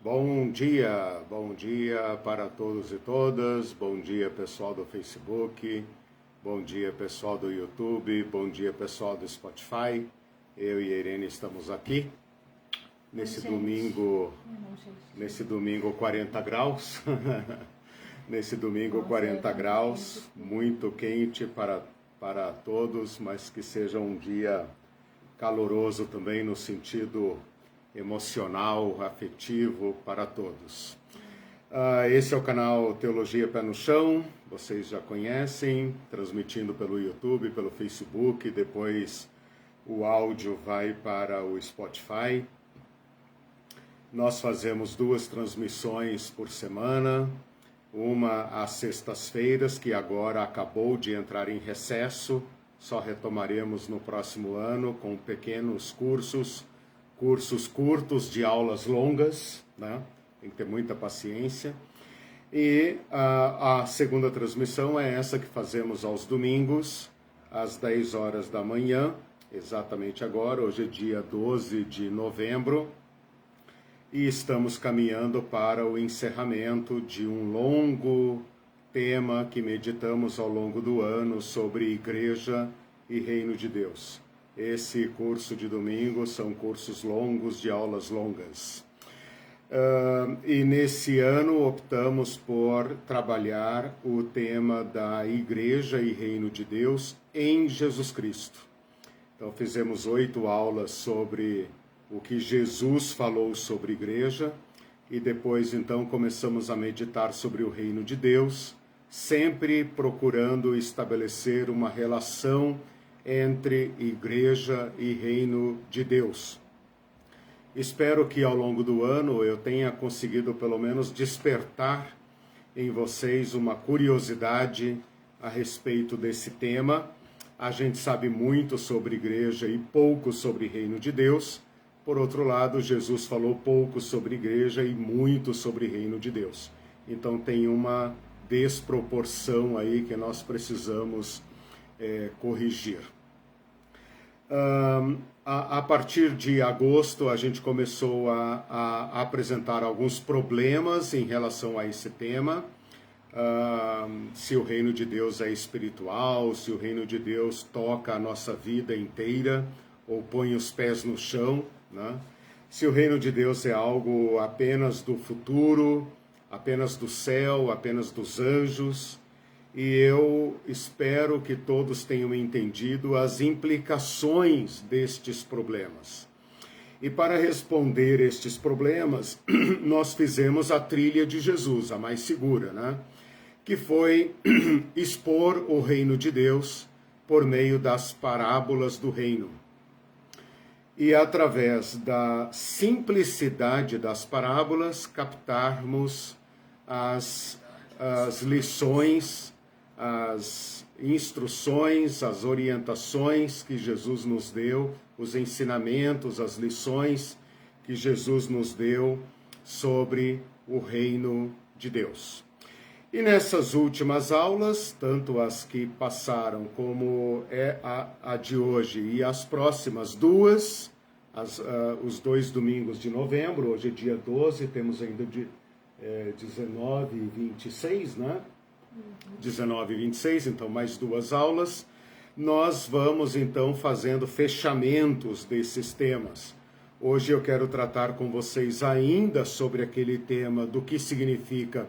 Bom dia para todos e todas, bom dia pessoal do Facebook, bom dia pessoal do YouTube, bom dia pessoal do Spotify. Eu e a Irene estamos aqui nesse domingo 40 graus, nesse domingo 40 graus, muito quente para todos, mas que seja um dia caloroso também no sentido emocional, afetivo para todos. Esse é o canal Teologia Pé no Chão, vocês já conhecem, transmitindo pelo YouTube, pelo Facebook, depois o áudio vai para o Spotify. Nós fazemos 2 transmissões por semana, uma às sextas-feiras, que agora acabou de entrar em recesso, só retomaremos no próximo ano com pequenos cursos curtos de aulas longas, né? Tem que ter muita paciência. E a segunda transmissão é essa que fazemos aos domingos, às 10 horas da manhã, exatamente agora, hoje é dia 12 de novembro, e estamos caminhando para o encerramento de um longo tema que meditamos ao longo do ano sobre igreja e reino de Deus. Esse curso de domingo são cursos longos, de aulas longas. E nesse ano optamos por trabalhar o tema da igreja e reino de Deus em Jesus Cristo. Então fizemos 8 aulas sobre o que Jesus falou sobre igreja e depois então começamos a meditar sobre o reino de Deus, sempre procurando estabelecer uma relação entre igreja e reino de Deus. Espero que ao longo do ano eu tenha conseguido pelo menos despertar em vocês uma curiosidade a respeito desse tema. A gente sabe muito sobre igreja e pouco sobre reino de Deus. Por outro lado, Jesus falou pouco sobre igreja e muito sobre reino de Deus. Então tem uma desproporção aí que nós precisamos corrigir. A partir de agosto, a gente começou a apresentar alguns problemas em relação a esse tema. Se o reino de Deus é espiritual, se o reino de Deus toca a nossa vida inteira, ou põe os pés no chão, né? Se o reino de Deus é algo apenas do futuro, apenas do céu, apenas dos anjos. E eu espero que todos tenham entendido as implicações destes problemas. E para responder estes problemas, nós fizemos a trilha de Jesus, a mais segura, né? Que foi expor o reino de Deus por meio das parábolas do reino. E através da simplicidade das parábolas, captarmos as lições, as instruções, as orientações que Jesus nos deu, os ensinamentos, as lições que Jesus nos deu sobre o reino de Deus. E nessas últimas aulas, tanto as que passaram como a de hoje e as próximas 2, os 2 domingos de novembro, hoje é dia 12, temos ainda de 19 e 26, né? 19 e 26, então mais 2 aulas. Nós vamos então fazendo fechamentos desses temas. Hoje eu quero tratar com vocês ainda sobre aquele tema do que significa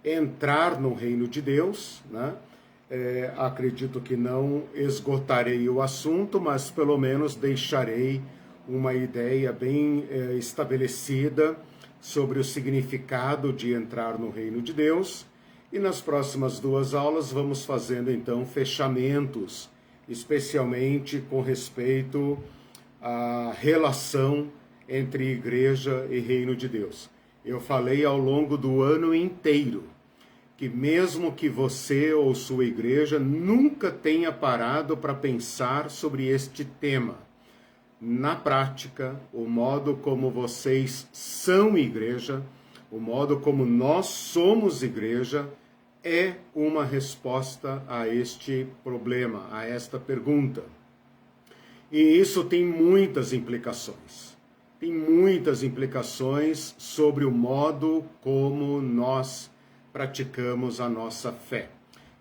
entrar no reino de Deus, né? Acredito que não esgotarei o assunto, mas pelo menos deixarei uma ideia bem estabelecida sobre o significado de entrar no reino de Deus. E nas próximas 2 aulas vamos fazendo então fechamentos, especialmente com respeito à relação entre igreja e reino de Deus. Eu falei ao longo do ano inteiro que mesmo que você ou sua igreja nunca tenha parado para pensar sobre este tema, na prática, o modo como vocês são igreja, o modo como nós somos igreja, é uma resposta a este problema, a esta pergunta. E isso tem muitas implicações. tem muitas implicações sobre o modo como nós praticamos a nossa fé.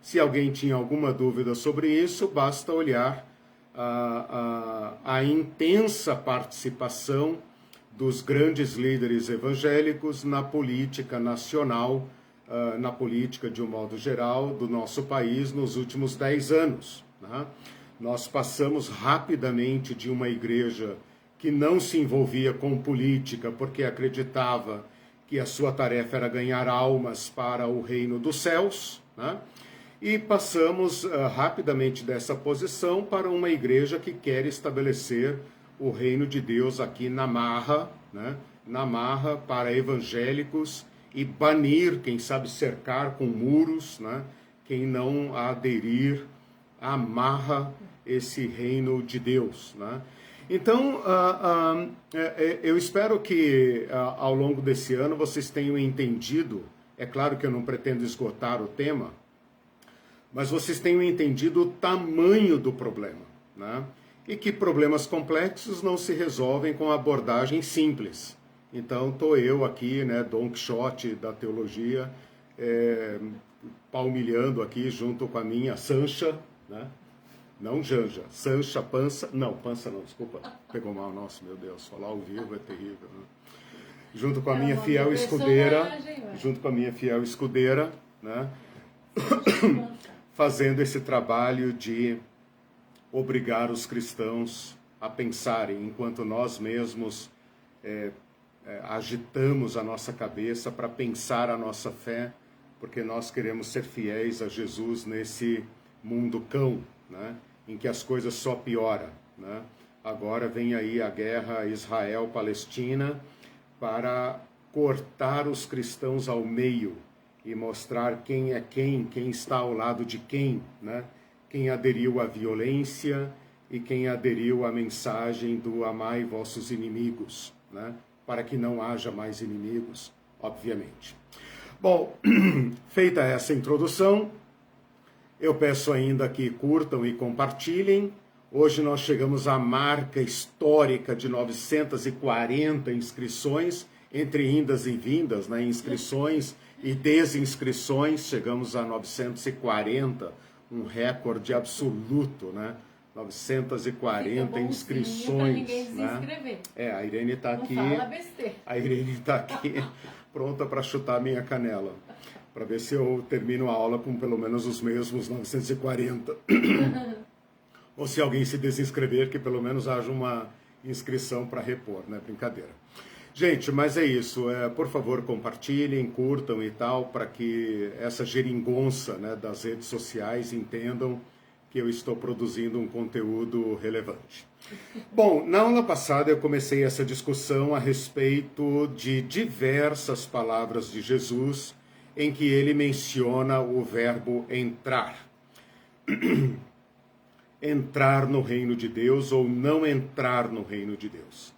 Se alguém tinha alguma dúvida sobre isso, basta olhar a intensa participação dos grandes líderes evangélicos na política nacional, na política de um modo geral do nosso país nos últimos 10 anos. Né? Nós passamos rapidamente de uma igreja que não se envolvia com política porque acreditava que a sua tarefa era ganhar almas para o reino dos céus, né? E passamos rapidamente dessa posição para uma igreja que quer estabelecer o reino de Deus aqui na marra, né? Na marra para evangélicos e banir, quem sabe cercar com muros, né? Quem não aderir à marra esse reino de Deus, né? Então, eu espero que ao longo desse ano vocês tenham entendido, é claro que eu não pretendo esgotar o tema, mas vocês tenham entendido o tamanho do problema, né? E que problemas complexos não se resolvem com abordagem simples. Então, estou eu aqui, né, Don Quixote da teologia, palmilhando aqui junto com a minha Sancha, né? Não Janja, Sancha, Pança, não, Pança não, desculpa, pegou mal, nossa, meu Deus, falar ao vivo é terrível, né? Junto com a minha fiel escudeira, né? Fazendo esse trabalho de obrigar os cristãos a pensarem, enquanto nós mesmos agitamos a nossa cabeça para pensar a nossa fé, porque nós queremos ser fiéis a Jesus nesse mundo cão, né? Em que as coisas só pioram, né? Agora vem aí a guerra Israel-Palestina para cortar os cristãos ao meio e mostrar quem é quem está ao lado de quem, né? Quem aderiu à violência e quem aderiu à mensagem do amai vossos inimigos, né? Para que não haja mais inimigos, obviamente. Bom, feita essa introdução, eu peço ainda que curtam e compartilhem. Hoje nós chegamos à marca histórica de 940 inscrições, entre indas e vindas, né? Inscrições e desinscrições, chegamos a 940, um recorde absoluto, né? 940 inscrições. Né? A Irene está aqui. Não fala besteira. A Irene está aqui pronta para chutar a minha canela, para ver se eu termino a aula com pelo menos os mesmos 940. Ou se alguém se desinscrever, que pelo menos haja uma inscrição para repor, né? Brincadeira. Gente, mas é isso. Por favor, compartilhem, curtam e tal, para que essa geringonça, né, das redes sociais entendam que eu estou produzindo um conteúdo relevante. Bom, na aula passada eu comecei essa discussão a respeito de diversas palavras de Jesus em que ele menciona o verbo entrar. Entrar no reino de Deus ou não entrar no reino de Deus.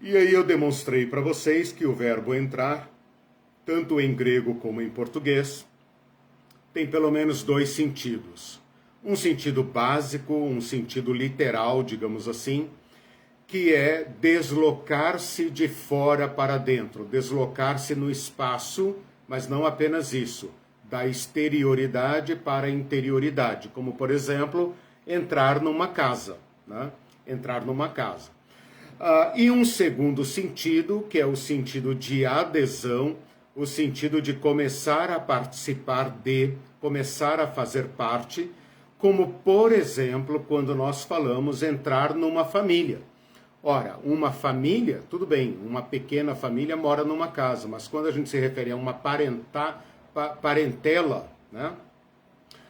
E aí eu demonstrei para vocês que o verbo entrar, tanto em grego como em português, tem pelo menos dois sentidos. Um sentido básico, um sentido literal, digamos assim, que é deslocar-se de fora para dentro, deslocar-se no espaço, mas não apenas isso, da exterioridade para a interioridade, como, por exemplo, entrar numa casa, né? Entrar numa casa. E um segundo sentido, que é o sentido de adesão, o sentido de começar a participar de, começar a fazer parte, como, por exemplo, quando nós falamos entrar numa família. Ora, uma família, tudo bem, uma pequena família mora numa casa, mas quando a gente se refere a uma parentela, né?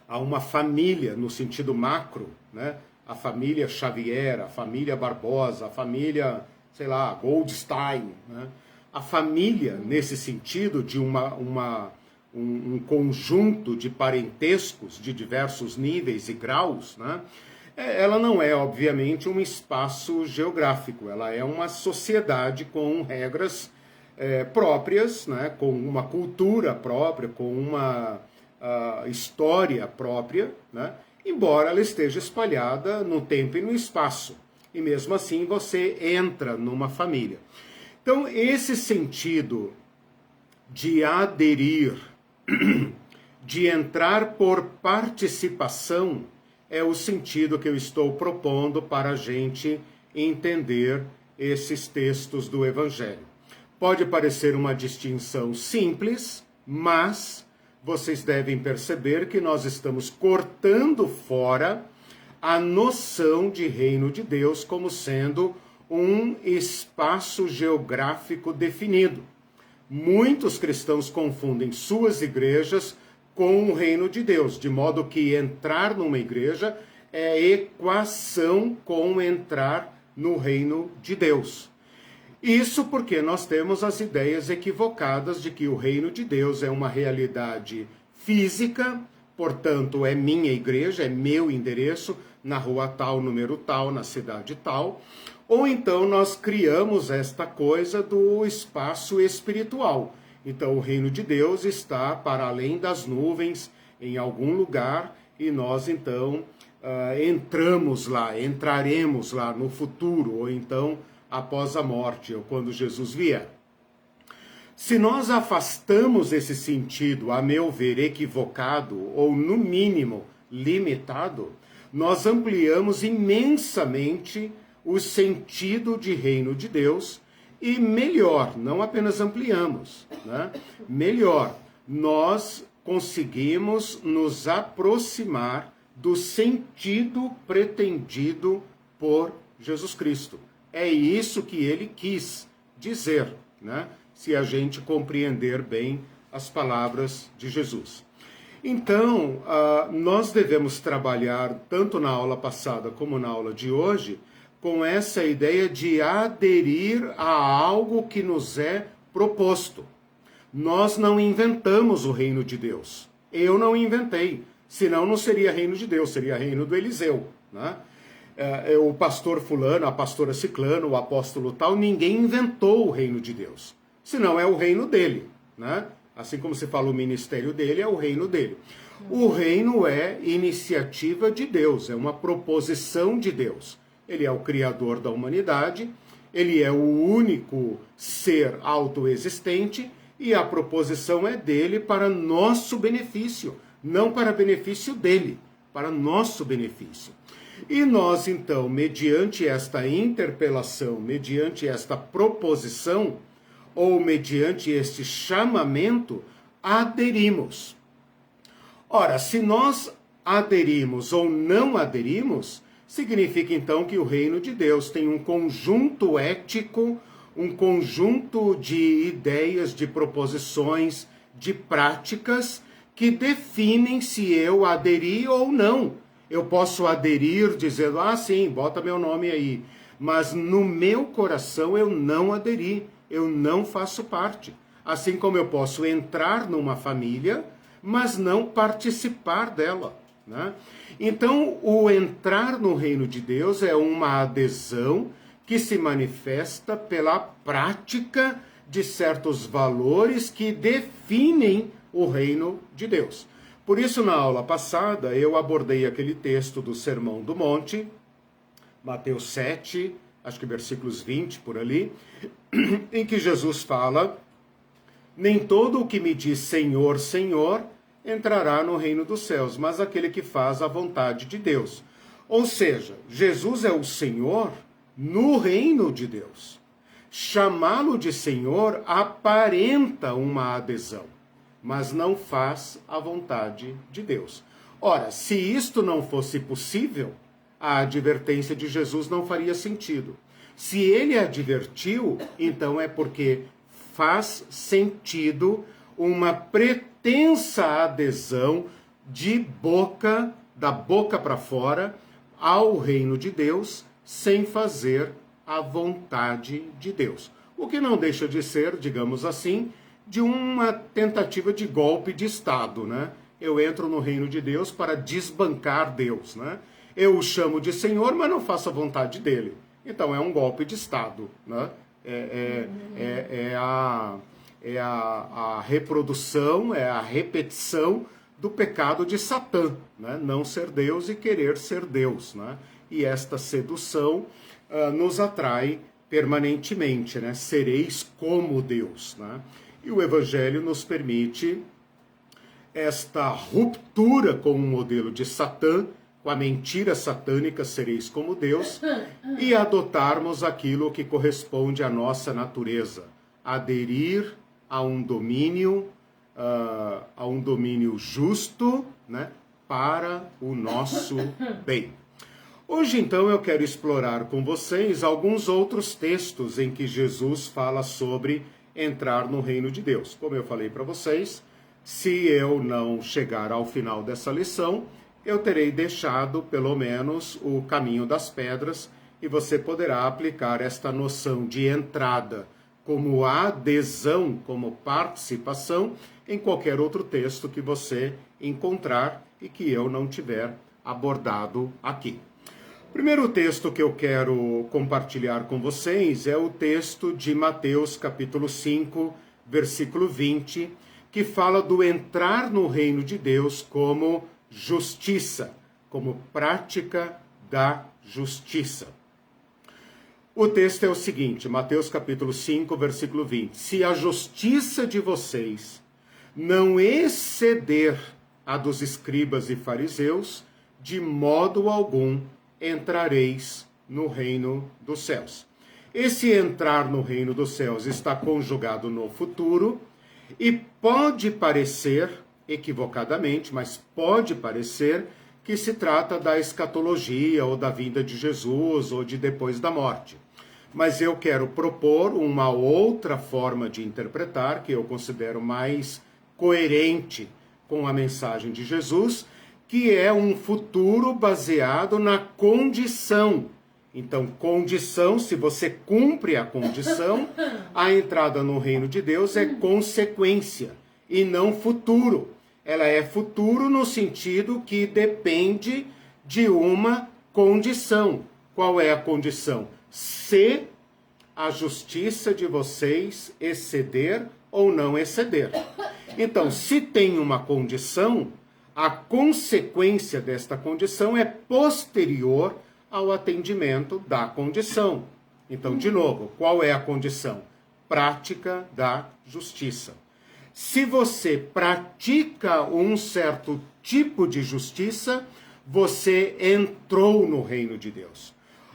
A uma família no sentido macro, né? A família Xavier, a família Barbosa, a família, sei lá, Goldstein, né? A família, nesse sentido de um conjunto de parentescos de diversos níveis e graus, né? Ela não é, obviamente, um espaço geográfico, ela é uma sociedade com regras próprias, né? Com uma cultura própria, com uma história própria, né? Embora ela esteja espalhada no tempo e no espaço. e mesmo assim você entra numa família. Então, esse sentido de aderir, de entrar por participação, é o sentido que eu estou propondo para a gente entender esses textos do Evangelho. Pode parecer uma distinção simples, mas vocês devem perceber que nós estamos cortando fora a noção de reino de Deus como sendo um espaço geográfico definido. Muitos cristãos confundem suas igrejas com o reino de Deus, de modo que entrar numa igreja é equação com entrar no reino de Deus. Isso porque nós temos as ideias equivocadas de que o reino de Deus é uma realidade física, portanto é minha igreja, é meu endereço, na rua tal, número tal, na cidade tal. Ou então nós criamos esta coisa do espaço espiritual. Então o reino de Deus está para além das nuvens, em algum lugar, e nós então entraremos lá no futuro, ou então após a morte, ou quando Jesus vier. Se nós afastamos esse sentido, a meu ver, equivocado, ou no mínimo limitado, nós ampliamos imensamente o sentido de reino de Deus e melhor, não apenas ampliamos, né? Melhor, nós conseguimos nos aproximar do sentido pretendido por Jesus Cristo. É isso que ele quis dizer, né? Se a gente compreender bem as palavras de Jesus. Então, nós devemos trabalhar, tanto na aula passada como na aula de hoje, com essa ideia de aderir a algo que nos é proposto. Nós não inventamos o reino de Deus. Eu não inventei, senão não seria reino de Deus, seria reino do Eliseu, né? O pastor fulano, a pastora ciclano, o apóstolo tal, ninguém inventou o reino de Deus. Senão é o reino dele, né? Assim como se fala o ministério dele, é o reino dele. O reino é iniciativa de Deus, é uma proposição de Deus. Ele é o criador da humanidade, ele é o único ser autoexistente e a proposição é dele para nosso benefício, não para benefício dele, para nosso benefício. E nós, então, mediante esta interpelação, mediante esta proposição, ou mediante este chamamento, aderimos. Ora, se nós aderimos ou não aderimos, significa então que o reino de Deus tem um conjunto ético, um conjunto de ideias, de proposições, de práticas que definem se eu aderi ou não. Eu posso aderir dizendo, sim, bota meu nome aí, mas no meu coração eu não aderi. Eu não faço parte. Assim como eu posso entrar numa família, mas não participar dela, né? Então, o entrar no reino de Deus é uma adesão que se manifesta pela prática de certos valores que definem o reino de Deus. Por isso, na aula passada, eu abordei aquele texto do Sermão do Monte, Mateus 7, acho que versículos 20 por ali, em que Jesus fala, nem todo o que me diz Senhor, Senhor, entrará no reino dos céus, mas aquele que faz a vontade de Deus. Ou seja, Jesus é o Senhor no reino de Deus. Chamá-lo de Senhor aparenta uma adesão, mas não faz a vontade de Deus. Ora, se isto não fosse possível, a advertência de Jesus não faria sentido. Se ele advertiu, então é porque faz sentido uma pretensa adesão da boca para fora, ao reino de Deus, sem fazer a vontade de Deus. O que não deixa de ser, digamos assim, de uma tentativa de golpe de Estado, né? Eu entro no reino de Deus para desbancar Deus, né? Eu o chamo de Senhor, mas não faço a vontade dele. Então é um golpe de Estado, né? A reprodução, é a repetição do pecado de Satã, né? Não ser Deus e querer ser Deus, né? E esta sedução nos atrai permanentemente, né? Sereis como Deus, né? E o Evangelho nos permite esta ruptura com o modelo de Satã, com a mentira satânica, sereis como Deus, e adotarmos aquilo que corresponde à nossa natureza, aderir a um domínio justo, né, para o nosso bem. Hoje, então, eu quero explorar com vocês alguns outros textos em que Jesus fala sobre entrar no reino de Deus. Como eu falei para vocês, se eu não chegar ao final dessa lição, eu terei deixado, pelo menos, o caminho das pedras e você poderá aplicar esta noção de entrada como adesão, como participação, em qualquer outro texto que você encontrar e que eu não tiver abordado aqui. O primeiro texto que eu quero compartilhar com vocês é o texto de Mateus capítulo 5, versículo 20, que fala do entrar no reino de Deus como justiça, como prática da justiça. O texto é o seguinte, Mateus capítulo 5, versículo 20. Se a justiça de vocês não exceder a dos escribas e fariseus, de modo algum entrareis no reino dos céus. Esse entrar no reino dos céus está conjugado no futuro e pode parecer, equivocadamente, mas pode parecer que se trata da escatologia ou da vinda de Jesus ou de depois da morte. Mas eu quero propor uma outra forma de interpretar, que eu considero mais coerente com a mensagem de Jesus, que é um futuro baseado na condição. Então, condição, se você cumpre a condição, a entrada no reino de Deus é consequência e não futuro. Ela é futuro no sentido que depende de uma condição. Qual é a condição? Se a justiça de vocês exceder ou não exceder. Então, se tem uma condição, a consequência desta condição é posterior ao atendimento da condição. Então, de novo, qual é a condição? Prática da justiça. Se você pratica um certo tipo de justiça, você entrou no reino de Deus.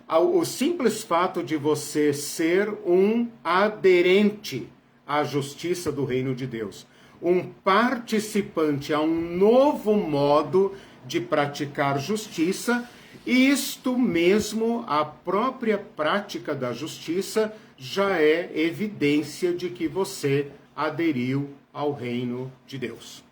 O simples fato de você ser um aderente à justiça do reino de Deus, um participante a um novo modo de praticar justiça, isto mesmo, a própria prática da justiça, já é evidência de que você aderiu ao reino de Deus.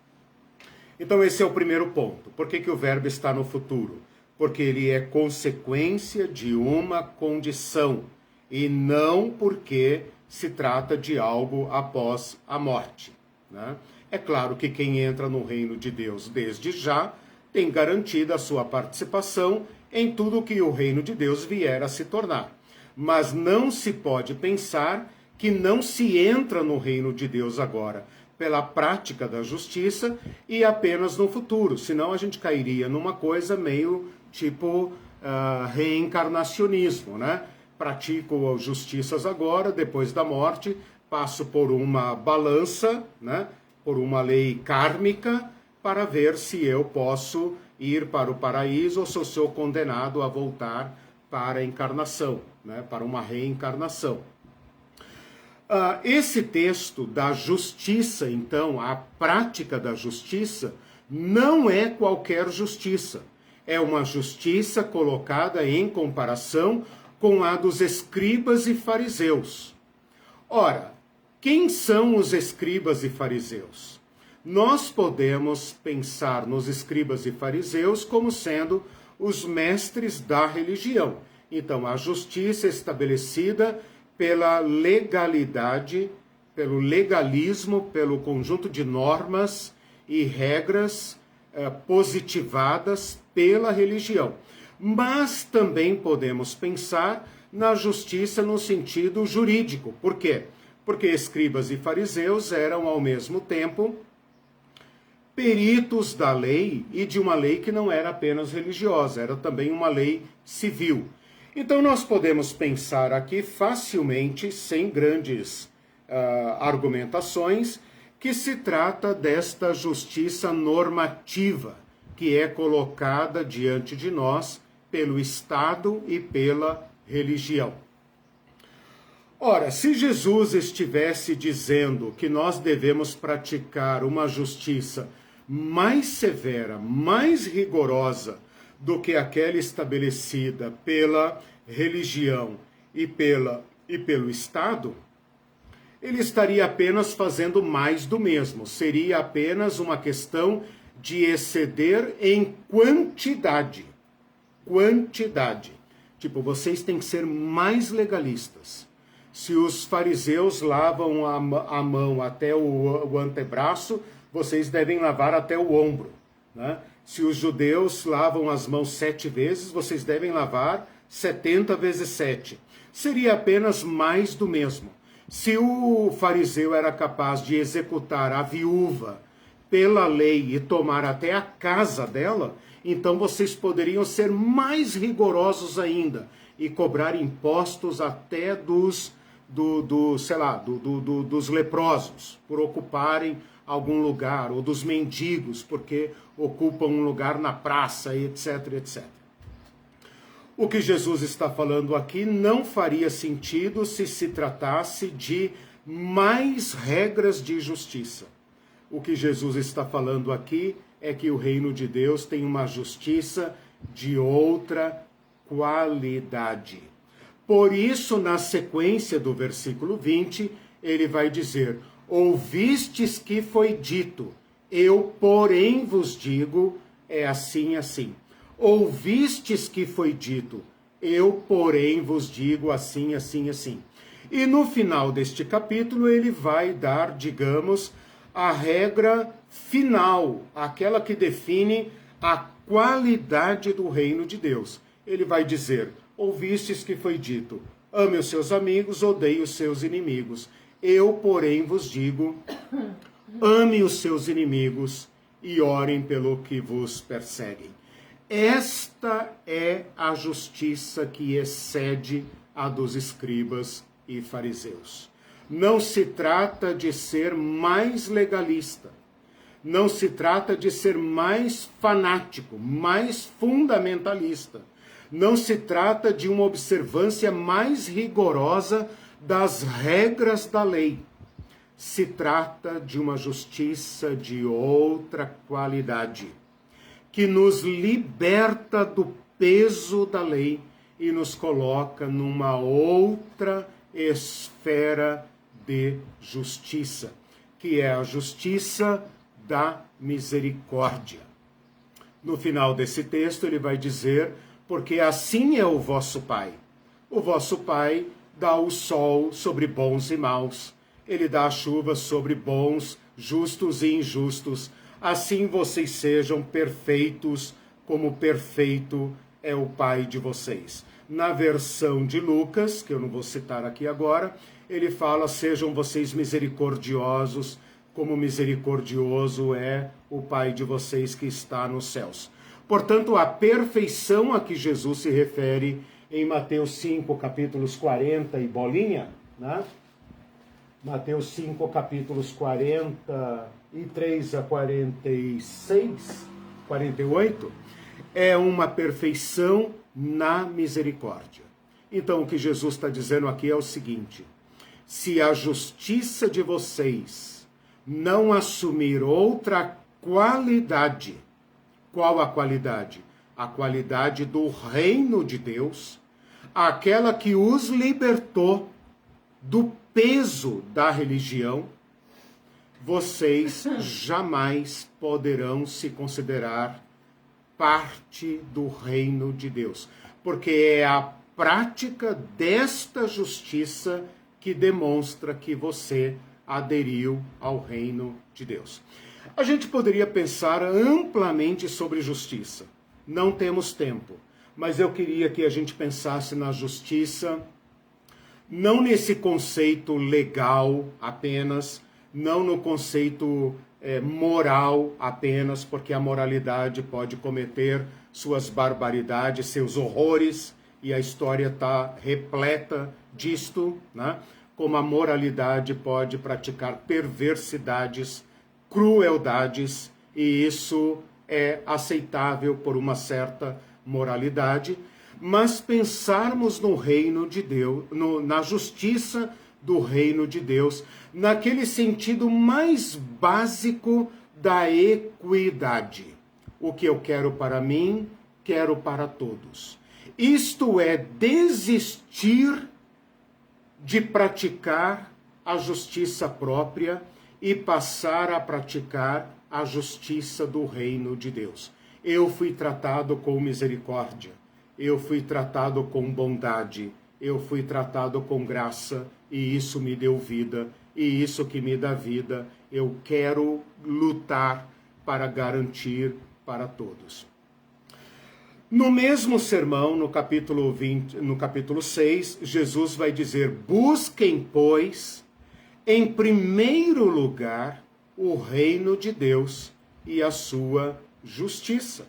Então esse é o primeiro ponto. Por que o verbo está no futuro? Porque ele é consequência de uma condição e não porque se trata de algo após a morte, né? É claro que quem entra no reino de Deus desde já tem garantida a sua participação em tudo que o reino de Deus vier a se tornar. Mas não se pode pensar que não se entra no reino de Deus agora pela prática da justiça e apenas no futuro, senão a gente cairia numa coisa meio tipo reencarnacionismo, né? Pratico justiças agora, depois da morte, passo por uma balança, né? Por uma lei kármica, para ver se eu posso ir para o paraíso ou se eu sou condenado a voltar para a encarnação, né? Para uma reencarnação. Esse texto da justiça, então, a prática da justiça, não é qualquer justiça. É uma justiça colocada em comparação com a dos escribas e fariseus. Ora, quem são os escribas e fariseus? Nós podemos pensar nos escribas e fariseus como sendo os mestres da religião. Então, a justiça estabelecida pela legalidade, pelo legalismo, pelo conjunto de normas e regras positivadas pela religião. Mas também podemos pensar na justiça no sentido jurídico. Por quê? Porque escribas e fariseus eram ao mesmo tempo peritos da lei e de uma lei que não era apenas religiosa, era também uma lei civil. Então nós podemos pensar aqui facilmente, sem grandes argumentações, que se trata desta justiça normativa que é colocada diante de nós pelo Estado e pela religião. Ora, se Jesus estivesse dizendo que nós devemos praticar uma justiça mais severa, mais rigorosa do que aquela estabelecida pela religião e pelo Estado, ele estaria apenas fazendo mais do mesmo. Seria apenas uma questão de exceder em quantidade. Quantidade. Tipo, vocês têm que ser mais legalistas. Se os fariseus lavam a mão até o antebraço, vocês devem lavar até o ombro, né? Se os judeus lavam as mãos 7 vezes, vocês devem lavar 70 vezes 7. Seria apenas mais do mesmo. Se o fariseu era capaz de executar a viúva pela lei e tomar até a casa dela, então vocês poderiam ser mais rigorosos ainda e cobrar impostos até dos leprosos por ocuparem algum lugar, ou dos mendigos porque ocupam um lugar na praça, etc, etc. O que Jesus está falando aqui não faria sentido se tratasse de mais regras de justiça. O que Jesus está falando aqui é que o reino de Deus tem uma justiça de outra qualidade. Por isso, na sequência do versículo 20, ele vai dizer: ouvistes que foi dito, eu, porém, vos digo, é assim, assim. Ouvistes que foi dito, eu, porém, vos digo assim, assim, assim. E no final deste capítulo, ele vai dar, digamos, a regra final, aquela que define a qualidade do reino de Deus. Ele vai dizer: ouvistes que foi dito, ame os seus amigos, odeie os seus inimigos. Eu, porém, vos digo, ame os seus inimigos e orem pelo que vos perseguem. Esta é a justiça que excede a dos escribas e fariseus. Não se trata de ser mais legalista. Não se trata de ser mais fanático, mais fundamentalista. Não se trata de uma observância mais rigorosa das regras da lei. Se trata de uma justiça de outra qualidade, que nos liberta do peso da lei e nos coloca numa outra esfera de justiça, que é a justiça da misericórdia. No final desse texto ele vai dizer: porque assim é o vosso Pai. O vosso Pai dá o sol sobre bons e maus. Ele dá a chuva sobre bons, justos e injustos. Assim vocês sejam perfeitos, como perfeito é o Pai de vocês. Na versão de Lucas, que eu não vou citar aqui agora, ele fala: sejam vocês misericordiosos, como misericordioso é o Pai de vocês que está nos céus. Portanto, a perfeição a que Jesus se refere em Mateus 5, capítulos 40 e bolinha, né? Mateus 5, capítulos 43 a 46, 48, é uma perfeição na misericórdia. Então, o que Jesus está dizendo aqui é o seguinte: se a justiça de vocês não assumir outra qualidade, qual a qualidade? A qualidade do reino de Deus, aquela que os libertou do peso da religião, vocês jamais poderão se considerar parte do reino de Deus, porque é a prática desta justiça que demonstra que você aderiu ao reino de Deus. A gente poderia pensar amplamente sobre justiça. Não temos tempo, mas eu queria que a gente pensasse na justiça, não nesse conceito legal apenas, não no conceito moral apenas, porque a moralidade pode cometer suas barbaridades, seus horrores, e a história está repleta disto, né? Como a moralidade pode praticar perversidades, crueldades, e isso é aceitável por uma certa moralidade, mas pensarmos no reino de Deus, na justiça do reino de Deus, naquele sentido mais básico da equidade. O que eu quero para mim, quero para todos. Isto é desistir de praticar a justiça própria e passar a praticar a justiça do reino de Deus. Eu fui tratado com misericórdia, eu fui tratado com bondade, eu fui tratado com graça, e isso me deu vida, e isso que me dá vida, eu quero lutar para garantir para todos. No mesmo sermão, no capítulo 6, Jesus vai dizer: busquem, pois, em primeiro lugar o reino de Deus e a sua justiça.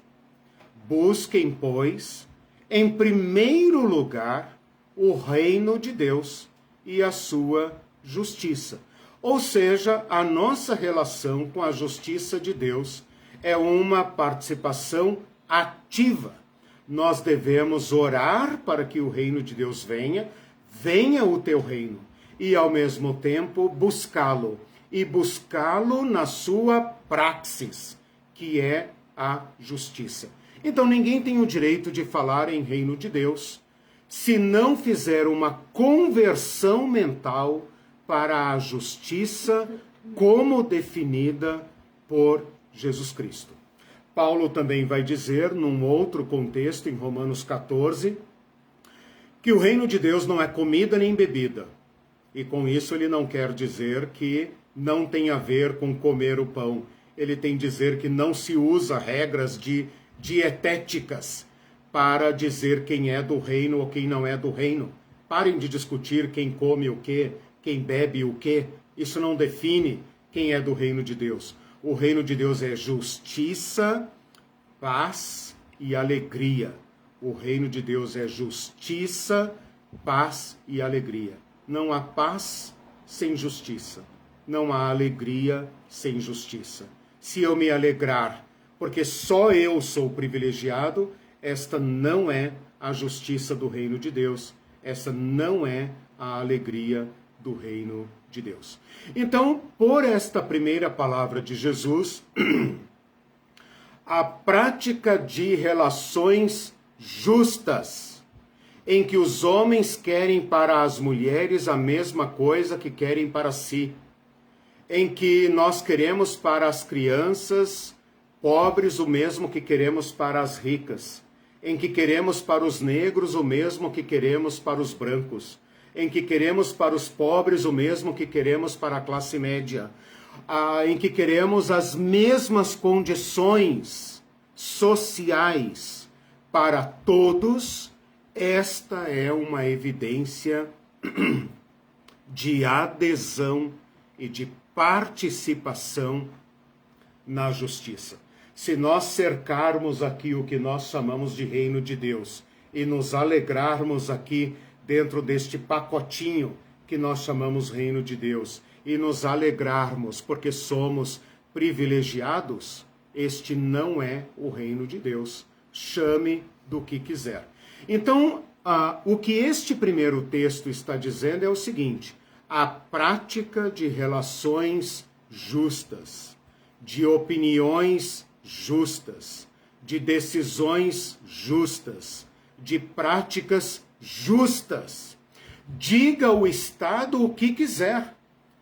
Busquem, pois, em primeiro lugar o reino de Deus e a sua justiça. Ou seja, a nossa relação com a justiça de Deus é uma participação ativa. Nós devemos orar para que o reino de Deus venha o teu reino, e ao mesmo tempo buscá-lo, e buscá-lo na sua praxis, que é a justiça. Então ninguém tem o direito de falar em reino de Deus se não fizer uma conversão mental para a justiça como definida por Jesus Cristo. Paulo também vai dizer, num outro contexto, em Romanos 14, que o reino de Deus não é comida nem bebida. E com isso ele não quer dizer que não tem a ver com comer o pão. Ele tem dizer que não se usa regras dietéticas para dizer quem é do reino ou quem não é do reino. Parem de discutir quem come o quê, quem bebe o quê. Isso não define quem é do reino de Deus. O reino de Deus é justiça, paz e alegria. O reino de Deus é justiça, paz e alegria. Não há paz sem justiça. Não há alegria sem justiça. Se eu me alegrar porque só eu sou privilegiado, esta não é a justiça do reino de Deus. Essa não é a alegria do reino de Deus. Então, por esta primeira palavra de Jesus, a prática de relações justas, em que os homens querem para as mulheres a mesma coisa que querem para si, em que nós queremos para as crianças pobres o mesmo que queremos para as ricas, em que queremos para os negros o mesmo que queremos para os brancos, em que queremos para os pobres o mesmo que queremos para a classe média, em que queremos as mesmas condições sociais para todos. Esta é uma evidência de adesão e de participação na justiça. Se nós cercarmos aqui o que nós chamamos de reino de Deus e nos alegrarmos aqui dentro deste pacotinho que nós chamamos reino de Deus e nos alegrarmos porque somos privilegiados, este não é o reino de Deus. Chame do que quiser. Então, o que este primeiro texto está dizendo é o seguinte: a prática de relações justas, de opiniões justas, de decisões justas, de práticas justas. Diga o Estado o que quiser.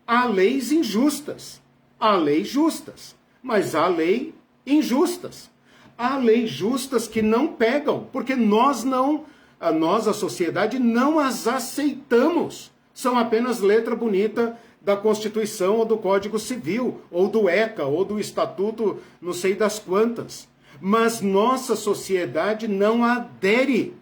Há leis injustas, há leis justas, mas há leis injustas. Há leis justas que não pegam, porque nós, a sociedade, não as aceitamos. São apenas letra bonita da Constituição ou do Código Civil, ou do ECA, ou do Estatuto não sei das quantas. Mas nossa sociedade não adere.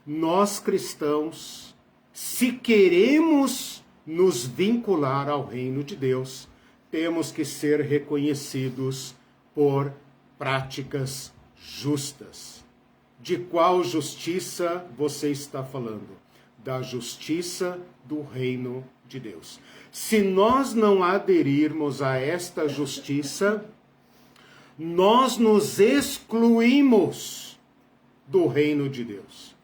Nós cristãos, se queremos nos vincular ao reino de Deus, temos que ser reconhecidos por práticas justas. De qual justiça você está falando? Da justiça do reino de Deus. Se nós não aderirmos a esta justiça, nós nos excluímos do reino de Deus.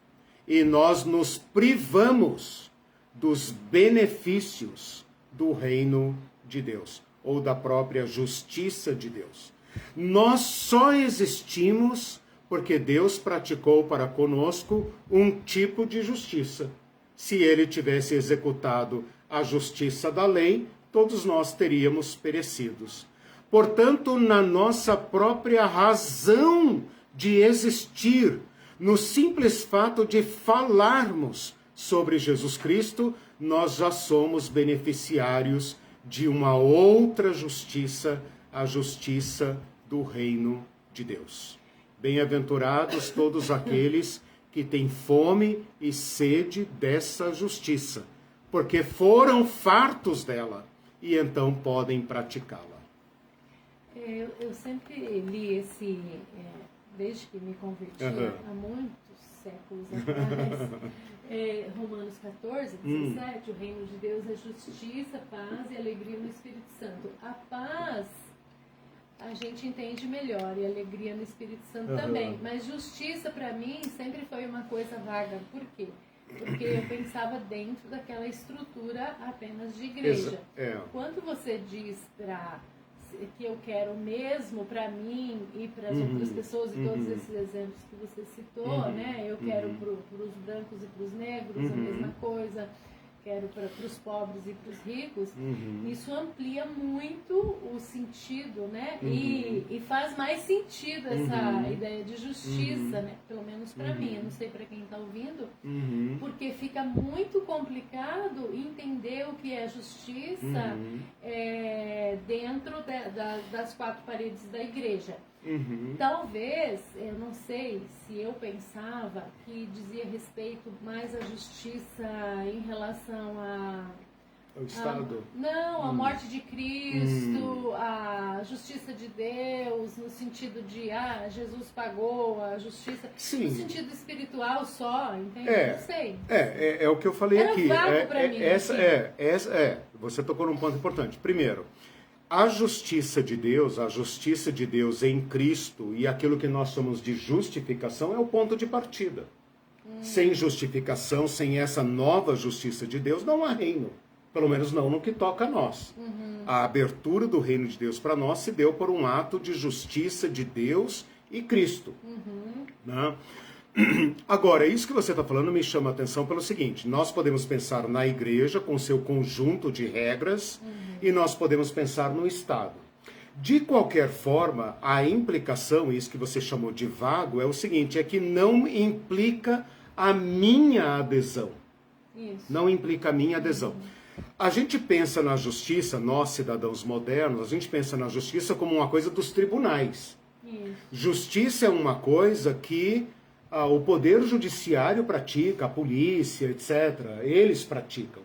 E nós nos privamos dos benefícios do reino de Deus, ou da própria justiça de Deus. Nós só existimos porque Deus praticou para conosco um tipo de justiça. Se ele tivesse executado a justiça da lei, todos nós teríamos perecidos. Portanto, na nossa própria razão de existir, no simples fato de falarmos sobre Jesus Cristo, nós já somos beneficiários de uma outra justiça, a justiça do reino de Deus. Bem-aventurados todos aqueles que têm fome e sede dessa justiça, porque foram fartos dela e então podem praticá-la. Eu sempre li desde que me converti, há muitos séculos atrás, Romanos 14, 17, o reino de Deus é justiça, paz e alegria no Espírito Santo. A paz a gente entende melhor, e alegria no Espírito Santo também, mas justiça para mim sempre foi uma coisa vaga. Por quê? Porque eu pensava dentro daquela estrutura apenas de igreja. Quando você diz que eu quero mesmo para mim e para as outras pessoas, e todos esses exemplos que você citou, né? Eu quero para os brancos e para os negros a mesma coisa, quero para os pobres e para os ricos, isso amplia muito o sentido, né? E faz mais sentido essa ideia de justiça, né? Pelo menos para mim, eu não sei para quem está ouvindo, porque fica muito complicado entender o que é justiça dentro das quatro paredes da igreja. Talvez, eu não sei se eu pensava que dizia respeito mais à justiça em relação ao Estado? A morte de Cristo, a justiça de Deus, no sentido de, Jesus pagou a justiça, no sentido espiritual só, entende? Não sei. É o que eu falei aqui. Vago pra mim, Você tocou num ponto importante. Primeiro, a justiça de Deus em Cristo e aquilo que nós chamamos de justificação é o ponto de partida. Sem justificação, sem essa nova justiça de Deus, não há reino. Pelo menos não no que toca a nós. A abertura do reino de Deus para nós se deu por um ato de justiça de Deus e Cristo. Né? Agora, isso que você está falando me chama a atenção pelo seguinte: nós podemos pensar na igreja com seu conjunto de regras e nós podemos pensar no Estado. De qualquer forma, a implicação, isso que você chamou de vago, é o seguinte, é que não implica a minha adesão. Isso. Não implica a minha adesão. A gente pensa na justiça, nós cidadãos modernos, a gente pensa na justiça como uma coisa dos tribunais. Isso. Justiça é uma coisa que o poder judiciário pratica, a polícia, etc. Eles praticam.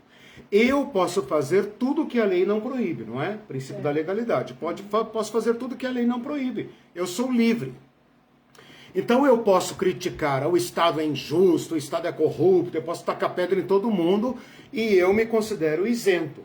Eu posso fazer tudo que a lei não proíbe, não é? Princípio da legalidade. Posso fazer tudo que a lei não proíbe. Eu sou livre. Então eu posso criticar, o Estado é injusto, o Estado é corrupto, eu posso tacar pedra em todo mundo e eu me considero isento.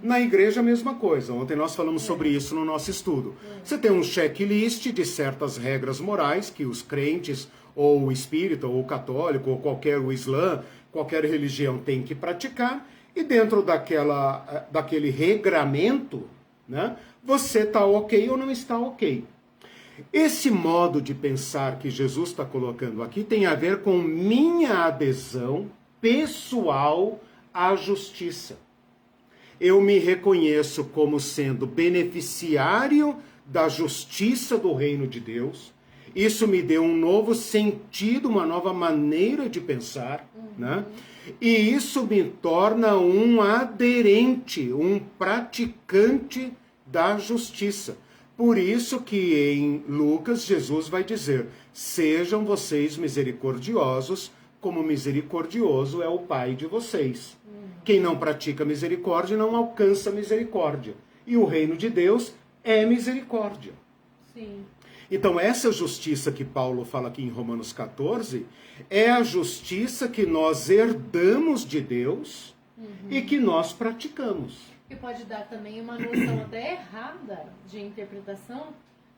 Na igreja a mesma coisa. Ontem nós falamos sobre isso no nosso estudo. Você tem um checklist de certas regras morais que os crentes, ou o espírita, ou o católico, ou o islã, qualquer religião tem que praticar, e dentro daquele regramento, né, você está ok ou não está ok. Esse modo de pensar que Jesus está colocando aqui tem a ver com minha adesão pessoal à justiça. Eu me reconheço como sendo beneficiário da justiça do reino de Deus. Isso me deu um novo sentido, uma nova maneira de pensar, né? E isso me torna um aderente, um praticante da justiça. Por isso que em Lucas, Jesus vai dizer, sejam vocês misericordiosos, como misericordioso é o Pai de vocês. Quem não pratica misericórdia não alcança misericórdia. E o reino de Deus é misericórdia. Sim. Então essa justiça que Paulo fala aqui em Romanos 14 é a justiça que nós herdamos de Deus e que nós praticamos. E pode dar também uma noção até errada de interpretação,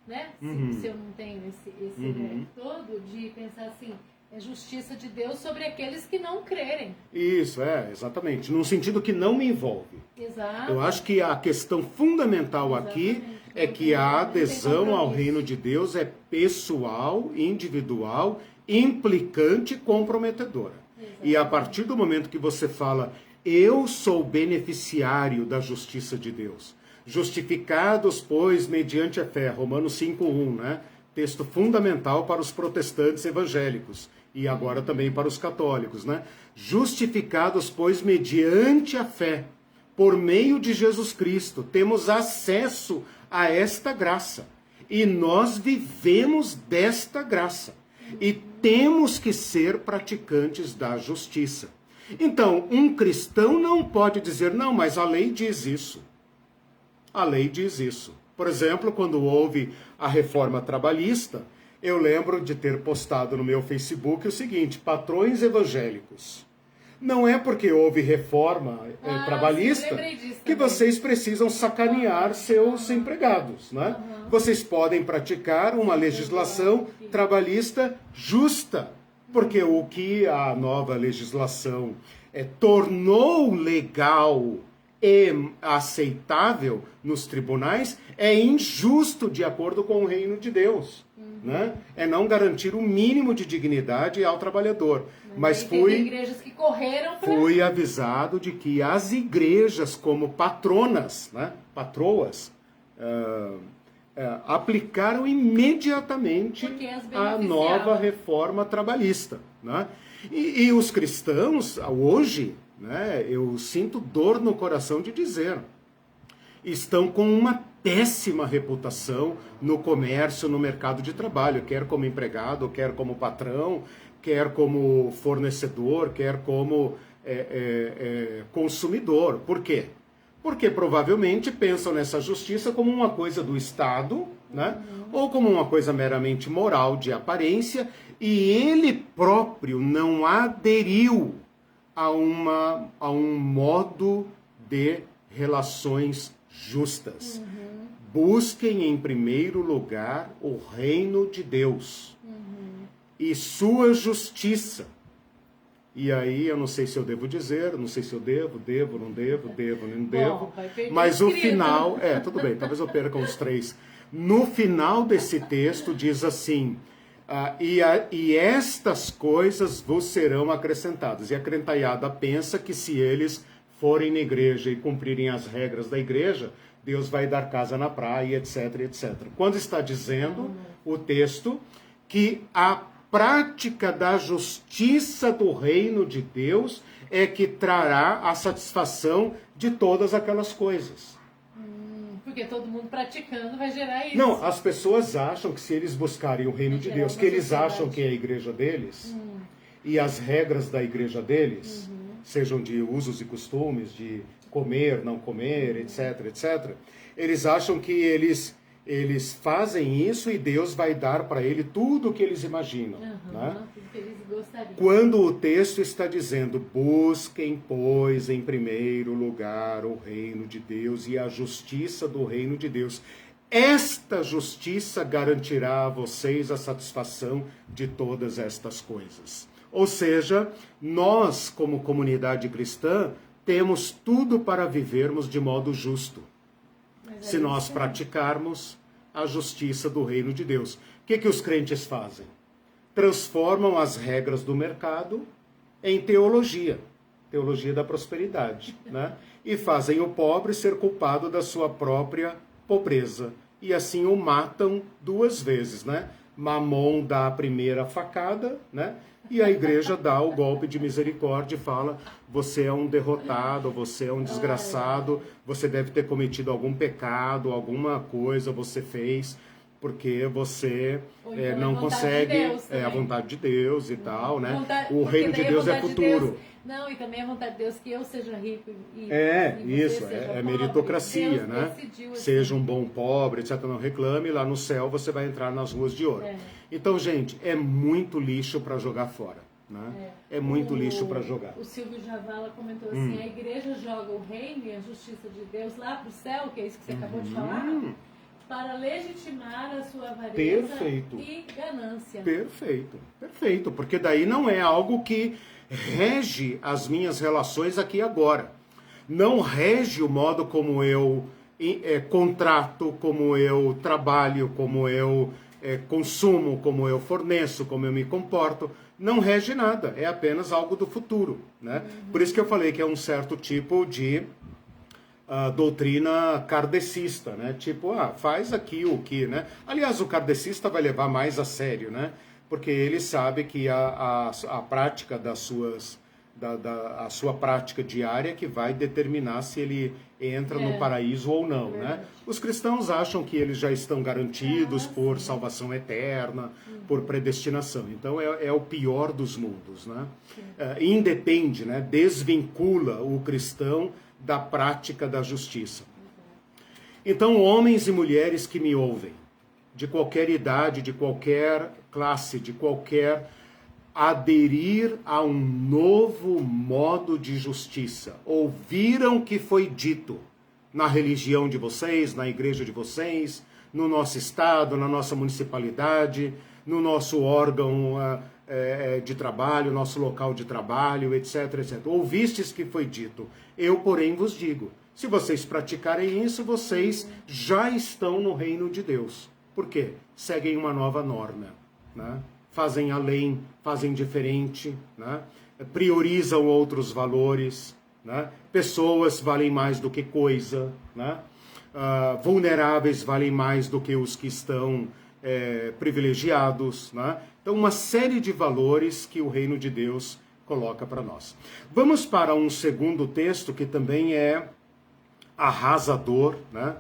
né? Se eu não tenho esse leque todo, de pensar assim, é justiça de Deus sobre aqueles que não crerem. Isso, exatamente. Num sentido que não me envolve. Exato. Eu acho que a questão fundamental aqui é que a adesão ao reino de Deus é pessoal, individual, implicante e comprometedora. Exatamente. E a partir do momento que você fala, eu sou beneficiário da justiça de Deus, justificados, pois, mediante a fé, Romanos 5:1, né? Texto fundamental para os protestantes evangélicos e agora também para os católicos, né? Justificados, pois, mediante a fé, por meio de Jesus Cristo, temos acesso a esta graça. E nós vivemos desta graça. E temos que ser praticantes da justiça. Então, um cristão não pode dizer, não, mas a lei diz isso. A lei diz isso. Por exemplo, quando houve a reforma trabalhista, eu lembro de ter postado no meu Facebook o seguinte, patrões evangélicos. Não é porque houve reforma trabalhista que vocês precisam sacanear seus empregados, né? Vocês podem praticar uma legislação trabalhista justa, porque o que a nova legislação tornou legal e aceitável nos tribunais é injusto de acordo com o reino de Deus. Né? É não garantir o mínimo de dignidade ao trabalhador. Mas fui avisado de que as igrejas como patronas, né, patroas, aplicaram imediatamente a nova reforma trabalhista. Né? E os cristãos, hoje, né, eu sinto dor no coração de dizer, estão com uma péssima reputação no comércio, no mercado de trabalho, quer como empregado, quer como patrão, quer como fornecedor, quer como consumidor. Por quê? Porque provavelmente pensam nessa justiça como uma coisa do Estado, né? Ou como uma coisa meramente moral, de aparência, e ele próprio não aderiu a um modo de relações justas. Busquem em primeiro lugar o reino de Deus e sua justiça. E aí eu não sei se eu devo dizer, não sei se eu devo, não devo, não devo. Mas o final, tudo bem, talvez eu perca os 3. No final desse texto diz assim, e estas coisas vos serão acrescentadas. E a crentaiada pensa que se eles forem na igreja e cumprirem as regras da igreja, Deus vai dar casa na praia, etc, etc. Quando está dizendo o texto que a prática da justiça do reino de Deus é que trará a satisfação de todas aquelas coisas. Porque todo mundo praticando vai gerar isso. Não, as pessoas acham que se eles buscarem o reino de Deus, que eles acham que é a igreja deles, e as regras da igreja deles, sejam de usos e costumes, de comer, não comer, etc, etc, eles acham que eles fazem isso e Deus vai dar para ele tudo o que eles imaginam. Né? Tudo que eles gostariam. Quando o texto está dizendo, busquem, pois, em primeiro lugar o reino de Deus e a justiça do reino de Deus. Esta justiça garantirá a vocês a satisfação de todas estas coisas. Ou seja, nós, como comunidade cristã, temos tudo para vivermos de modo justo. Se nós praticarmos a justiça do reino de Deus. O que os crentes fazem? Transformam as regras do mercado em teologia. Teologia da prosperidade. Né? E fazem o pobre ser culpado da sua própria pobreza. E assim o matam 2 vezes. Né? Mamon dá a primeira facada, né? E a igreja dá o golpe de misericórdia e fala, você é um derrotado, você é um desgraçado, você deve ter cometido algum pecado, alguma coisa você fez. porque você então não consegue, de Deus, a vontade de Deus e tal, né? O porque reino de daí a Deus é vontade de futuro. Deus- não, e também a vontade de Deus que eu seja rico e Isso, você seja é pobre. meritocracia, Deus né? decidiu assim. Seja um bom pobre, etc. Não reclame, lá no céu você vai entrar nas ruas de ouro. Então, gente, é muito lixo para jogar fora, né? É muito lixo para jogar. O Silvio Javala comentou assim, a igreja joga o reino e a justiça de Deus lá para o céu, que é isso que você acabou de falar, para legitimar a sua avareza e ganância. Perfeito, porque daí não é algo que rege as minhas relações aqui e agora. Não rege o modo como eu contrato, como eu trabalho, como eu consumo, como eu forneço, como eu me comporto. Não rege nada, é apenas algo do futuro, né? Por isso que eu falei que é um certo tipo de doutrina kardecista, né? Tipo, faz aqui o que, né? Aliás, o kardecista vai levar mais a sério, né? Porque ele sabe que a prática das suas, a sua prática diária que vai determinar se ele entra no paraíso ou não, né? Os cristãos acham que eles já estão garantidos por salvação eterna, por predestinação. Então é o pior dos mundos, né? Independe, né? Desvincula o cristão da prática da justiça. Então, homens e mulheres que me ouvem, de qualquer idade, de qualquer classe, de qualquer, aderir a um novo modo de justiça. Ouviram o que foi dito na religião de vocês, na igreja de vocês, no nosso estado, na nossa municipalidade, no nosso órgão de trabalho, nosso local de trabalho, etc, etc. Ouvistes que foi dito. Eu, porém, vos digo, se vocês praticarem isso, vocês já estão no reino de Deus. Por quê? Seguem uma nova norma, né? Fazem além, fazem diferente, né? Priorizam outros valores, né? Pessoas valem mais do que coisa, né? Vulneráveis valem mais do que os que estão privilegiados, né? Então, uma série de valores que o reino de Deus coloca para nós. Vamos para um segundo texto que também é arrasador, né?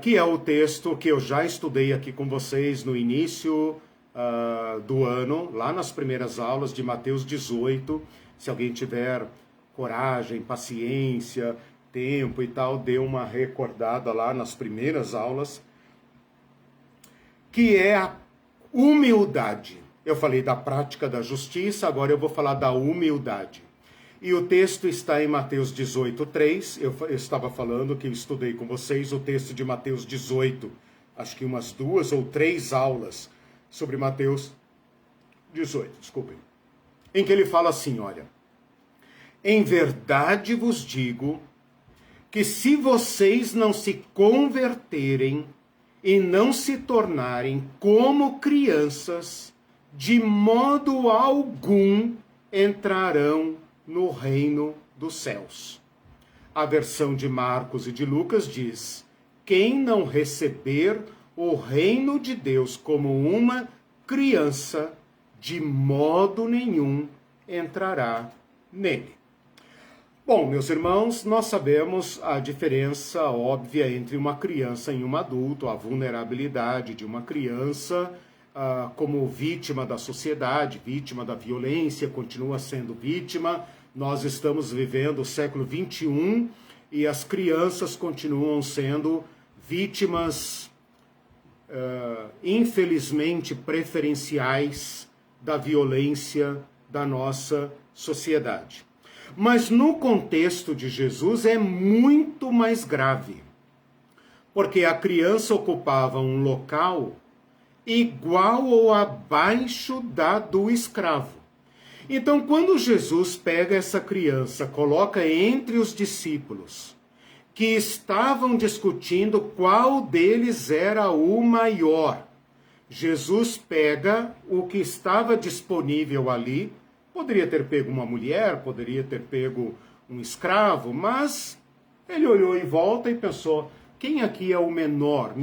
Que é o texto que eu já estudei aqui com vocês no início do ano, lá nas primeiras aulas de Mateus 18. Se alguém tiver coragem, paciência, tempo e tal, dê uma recordada lá nas primeiras aulas, que é a humildade. Eu falei da prática da justiça, agora eu vou falar da humildade. E o texto está em Mateus 18:3. Eu estava falando que eu estudei com vocês o texto de Mateus 18, acho que umas 2 ou 3 aulas sobre Mateus 18, desculpem. Em que ele fala assim, olha: em verdade vos digo que se vocês não se converterem e não se tornarem como crianças, de modo algum entrarão no reino dos céus. A versão de Marcos e de Lucas diz: quem não receber o reino de Deus como uma criança, de modo nenhum entrará nele. Bom, meus irmãos, nós sabemos a diferença óbvia entre uma criança e um adulto, a vulnerabilidade de uma criança como vítima da sociedade, vítima da violência, continua sendo vítima. Nós estamos vivendo o século XXI e as crianças continuam sendo vítimas, infelizmente, preferenciais da violência da nossa sociedade. Mas no contexto de Jesus é muito mais grave, porque a criança ocupava um local igual ou abaixo da do escravo. Então, quando Jesus pega essa criança, coloca entre os discípulos, que estavam discutindo qual deles era o maior, Jesus pega o que estava disponível ali. Poderia ter pego uma mulher, poderia ter pego um escravo, mas ele olhou em volta e pensou: quem aqui é o menor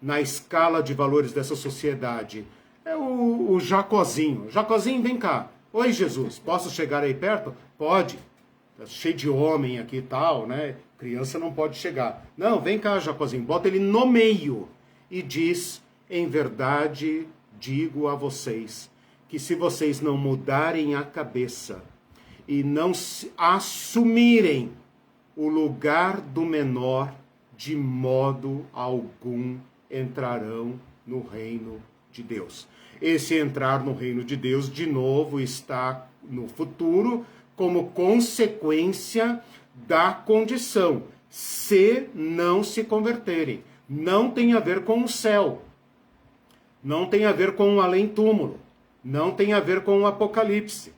na escala de valores dessa sociedade? É o Jacozinho. Jacozinho, vem cá. Oi, Jesus, posso chegar aí perto? Pode. Tá cheio de homem aqui e tal, né? Criança não pode chegar. Não, vem cá, Jacozinho. Bota ele no meio e diz em verdade digo a vocês, que se vocês não mudarem a cabeça e não assumirem o lugar do menor, de modo algum entrarão no reino de Deus. Esse entrar no reino de Deus, de novo, está no futuro, como consequência da condição, se não se converterem. Não tem a ver com o céu, não tem a ver com o além-túmulo, não tem a ver com o apocalipse.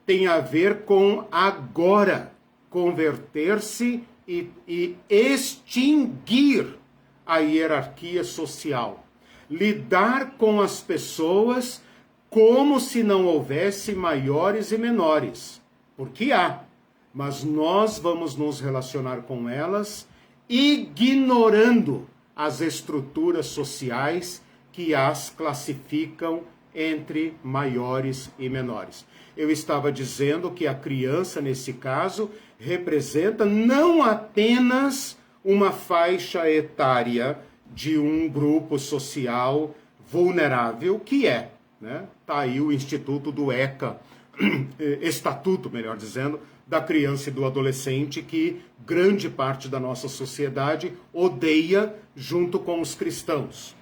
Tem a ver com agora, converter-se e extinguir a hierarquia social. Lidar com as pessoas como se não houvesse maiores e menores. Porque há, mas nós vamos nos relacionar com elas ignorando as estruturas sociais que as classificam entre maiores e menores. Eu estava dizendo que a criança, nesse caso, representa não apenas uma faixa etária de um grupo social vulnerável, que é, né? Está aí o Instituto do ECA, Estatuto, melhor dizendo, da criança e do adolescente, que grande parte da nossa sociedade odeia junto com os cristãos.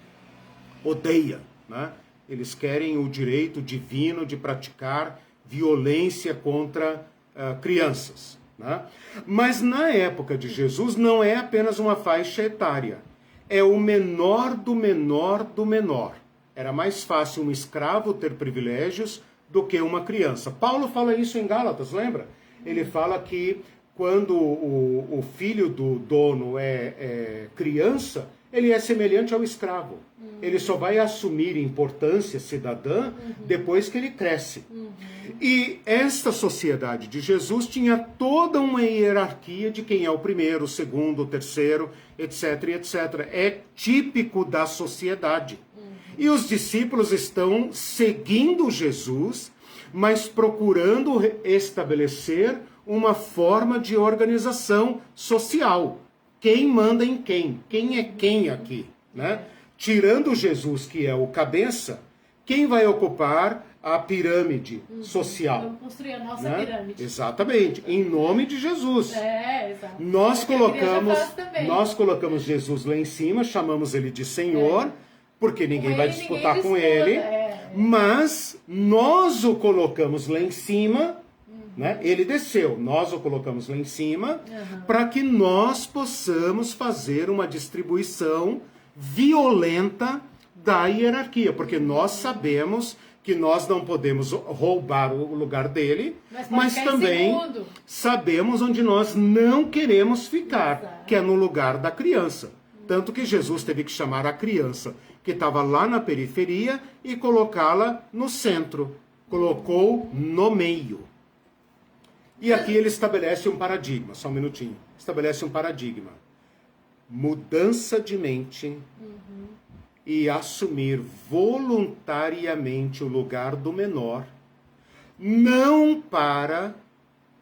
Odeia, né? Eles querem o direito divino de praticar violência contra crianças, né? Mas na época de Jesus não é apenas uma faixa etária, é o menor do menor do menor. Era mais fácil um escravo ter privilégios do que uma criança. Paulo fala isso em Gálatas, lembra? Ele fala que quando o filho do dono é criança, ele é semelhante ao escravo. Ele só vai assumir importância cidadã depois que ele cresce. E esta sociedade de Jesus tinha toda uma hierarquia de quem é o primeiro, o segundo, o terceiro, etc, etc. É típico da sociedade. E os discípulos estão seguindo Jesus, mas procurando estabelecer uma forma de organização social. Quem manda em quem? Quem é quem aqui, né? Tirando Jesus, que é o cabeça, quem vai ocupar a pirâmide social? Vamos construir a nossa pirâmide. Exatamente, em nome de Jesus. Exato. Nós colocamos Jesus lá em cima, chamamos ele de Senhor, porque ninguém vai disputar com ele, mas nós o colocamos lá em cima, né? Ele desceu, nós o colocamos lá em cima, para que nós possamos fazer uma distribuição violenta da hierarquia, porque nós sabemos que nós não podemos roubar o lugar dele, mas também sabemos onde nós não queremos ficar, que é no lugar da criança. Tanto que Jesus teve que chamar a criança que estava lá na periferia e colocá-la no centro. Colocou no meio. E aqui ele estabelece um paradigma, só um minutinho. Estabelece um paradigma. Mudança de mente e assumir voluntariamente o lugar do menor, não para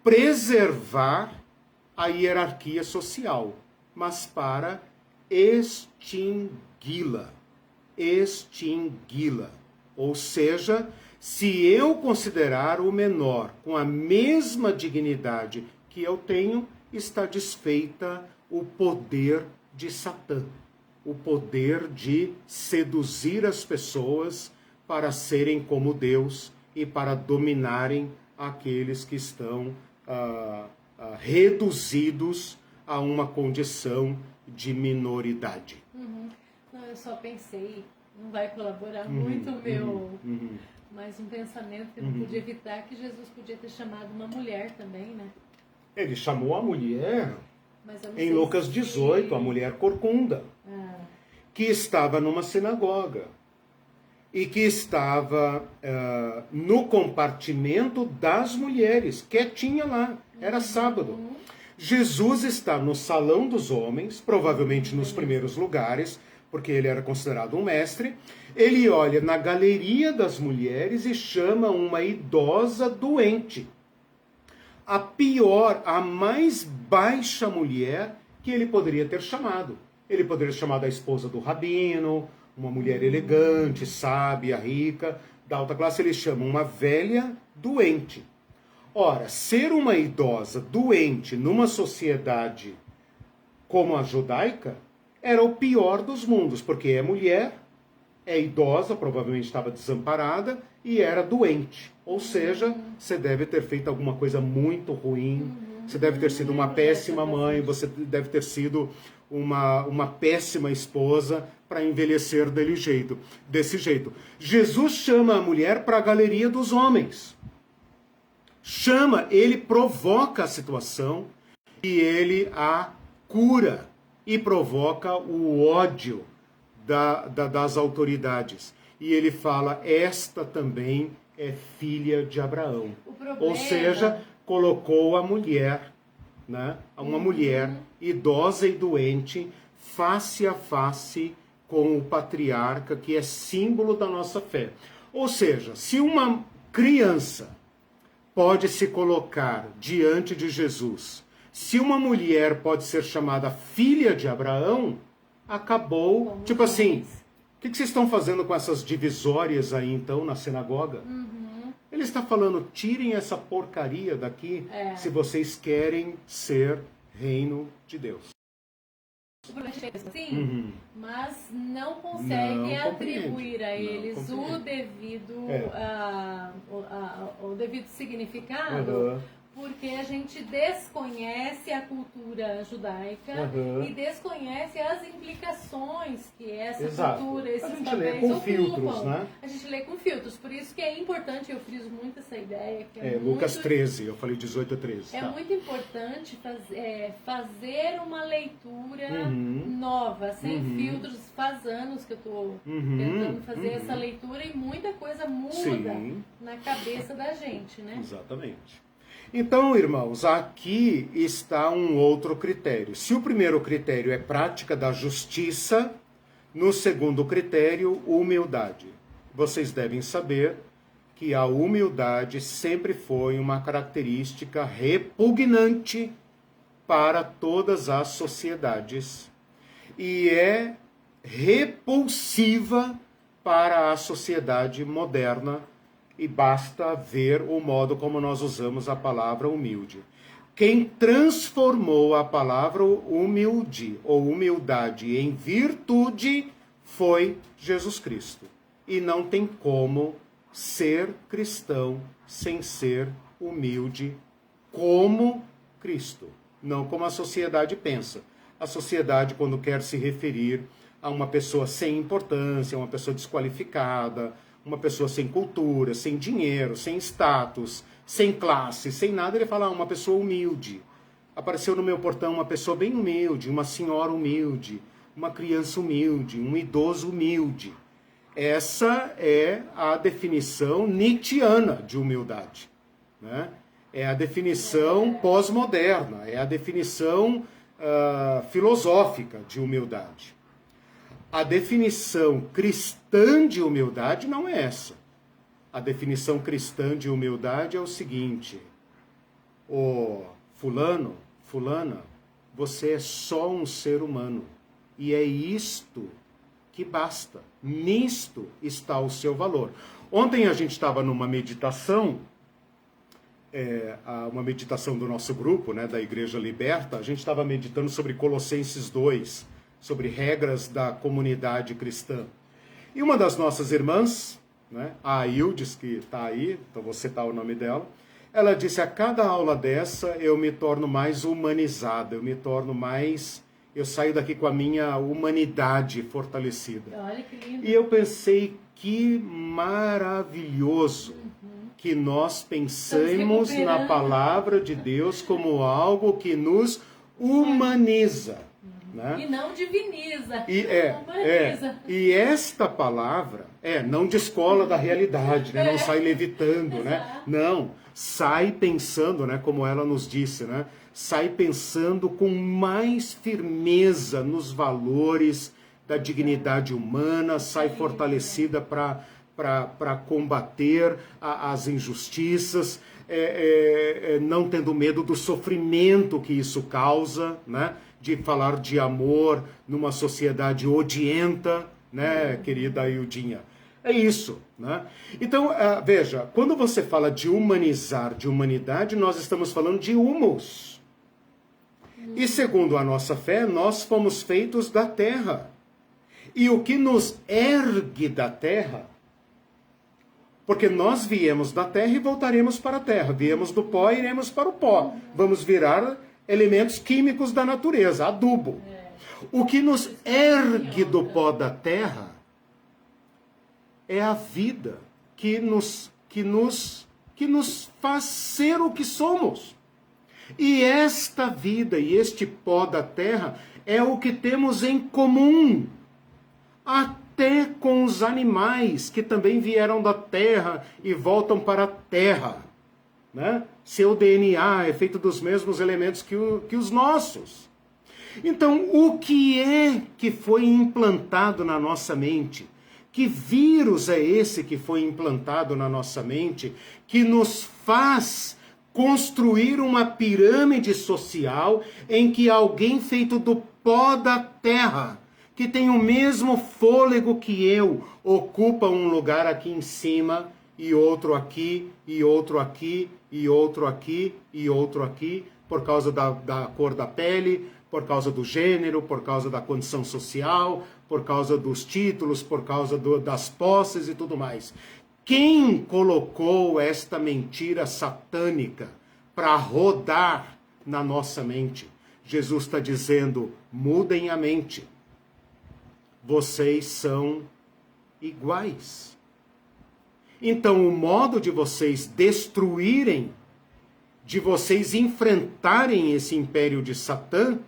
preservar a hierarquia social, mas para extingui-la. Extingui-la. Ou seja, se eu considerar o menor com a mesma dignidade que eu tenho, está desfeita o poder de Satã, o poder de seduzir as pessoas para serem como Deus e para dominarem aqueles que estão reduzidos a uma condição de minoridade. Não, eu só pensei, não vai colaborar muito o meu... Mas um pensamento que eu não podia evitar, que Jesus podia ter chamado uma mulher também, né? Ele chamou a mulher em Lucas 18, a mulher corcunda, que estava numa sinagoga e que estava no compartimento das mulheres, quietinha lá, era sábado. Jesus está no salão dos homens, provavelmente nos primeiros lugares, porque ele era considerado um mestre. Ele olha na galeria das mulheres e chama uma idosa doente. A pior, a mais baixa mulher que ele poderia ter chamado. Ele poderia chamar a esposa do rabino, uma mulher elegante, sábia, rica, da alta classe, eles chamam uma velha doente. Ora, ser uma idosa doente numa sociedade como a judaica era o pior dos mundos, porque é mulher, é idosa, provavelmente estava desamparada e era doente. Ou seja, você deve ter feito alguma coisa muito ruim, você deve ter sido uma péssima mãe, você deve ter sido uma péssima esposa para envelhecer desse jeito. Jesus chama a mulher para a galeria dos homens. Ele provoca a situação e ele a cura e provoca o ódio das autoridades. E ele fala, esta também é filha de Abraão. Ou seja, colocou a mulher, né, uma mulher idosa e doente, face a face com o patriarca, que é símbolo da nossa fé. Ou seja, se uma criança pode se colocar diante de Jesus, se uma mulher pode ser chamada filha de Abraão, acabou, tipo assim, o que vocês estão fazendo com essas divisórias aí então na sinagoga? Ele está falando, tirem essa porcaria daqui se vocês querem ser reino de Deus. Sim, mas não conseguem atribuir a eles o devido significado, porque a gente desconhece a cultura judaica e desconhece as implicações que essa cultura, esses papéis ocupam. A gente lê com filtros, né? A gente lê com filtros, por isso que é importante, eu friso muito essa ideia. Que Lucas 13, eu falei 18 a 13. É muito importante fazer uma leitura nova, sem filtros. Faz anos que eu estou tentando fazer essa leitura e muita coisa muda na cabeça da gente, né? Exatamente. Então, irmãos, aqui está um outro critério. Se o primeiro critério é prática da justiça, no segundo critério, humildade. Vocês devem saber que a humildade sempre foi uma característica repugnante para todas as sociedades e é repulsiva para a sociedade moderna. E basta ver o modo como nós usamos a palavra humilde. Quem transformou a palavra humilde ou humildade em virtude foi Jesus Cristo. E não tem como ser cristão sem ser humilde como Cristo. Não como a sociedade pensa. A sociedade, quando quer se referir a uma pessoa sem importância, uma pessoa desqualificada, uma pessoa sem cultura, sem dinheiro, sem status, sem classe, sem nada, ele fala uma pessoa humilde. Apareceu no meu portão uma pessoa bem humilde, uma senhora humilde, uma criança humilde, um idoso humilde. Essa é a definição nietzschiana de humildade, né? É a definição pós-moderna, é a definição filosófica de humildade. A definição cristã de humildade não é essa. A definição cristã de humildade é o seguinte: fulana, você é só um ser humano. E é isto que basta. Nisto está o seu valor. Ontem a gente estava numa meditação, uma meditação do nosso grupo, né, da Igreja Liberta. A gente estava meditando sobre Colossenses 2, sobre regras da comunidade cristã. E uma das nossas irmãs, né, a Aildes, que está aí, então vou citar o nome dela, ela disse, a cada aula dessa eu me torno mais humanizada, eu saio daqui com a minha humanidade fortalecida. Olha que lindo. E eu pensei, que maravilhoso que nós pensemos na palavra de Deus como algo que nos humaniza. Né? E não diviniza, humaniza. E esta palavra não descola da realidade, né? Não sai levitando, né? Não, sai pensando, né? Como ela nos disse, né? Sai pensando com mais firmeza nos valores da dignidade humana, sai fortalecida para combater as injustiças, não tendo medo do sofrimento que isso causa, né? De falar de amor numa sociedade odienta, né, querida Aildinha? É isso, né? Então, veja, quando você fala de humanizar, de humanidade, nós estamos falando de humus. E segundo a nossa fé, nós fomos feitos da terra. E o que nos ergue da terra, porque nós viemos da terra e voltaremos para a terra. Viemos do pó e iremos para o pó. Vamos virar elementos químicos da natureza, adubo. O que nos ergue do pó da terra é a vida que nos faz ser o que somos. E esta vida e este pó da terra é o que temos em comum, até com os animais que também vieram da terra e voltam para a terra, né? Seu DNA é feito dos mesmos elementos que os nossos. Então, o que é que foi implantado na nossa mente? Que vírus é esse que foi implantado na nossa mente que nos faz construir uma pirâmide social em que alguém feito do pó da terra, que tem o mesmo fôlego que eu, ocupa um lugar aqui em cima, e outro aqui, e outro aqui, e outro aqui, e outro aqui, por causa da cor da pele, por causa do gênero, por causa da condição social, por causa dos títulos, por causa das posses e tudo mais. Quem colocou esta mentira satânica para rodar na nossa mente? Jesus está dizendo, mudem a mente. Vocês são iguais. Então, o modo de vocês destruírem, de vocês enfrentarem esse império de Satã,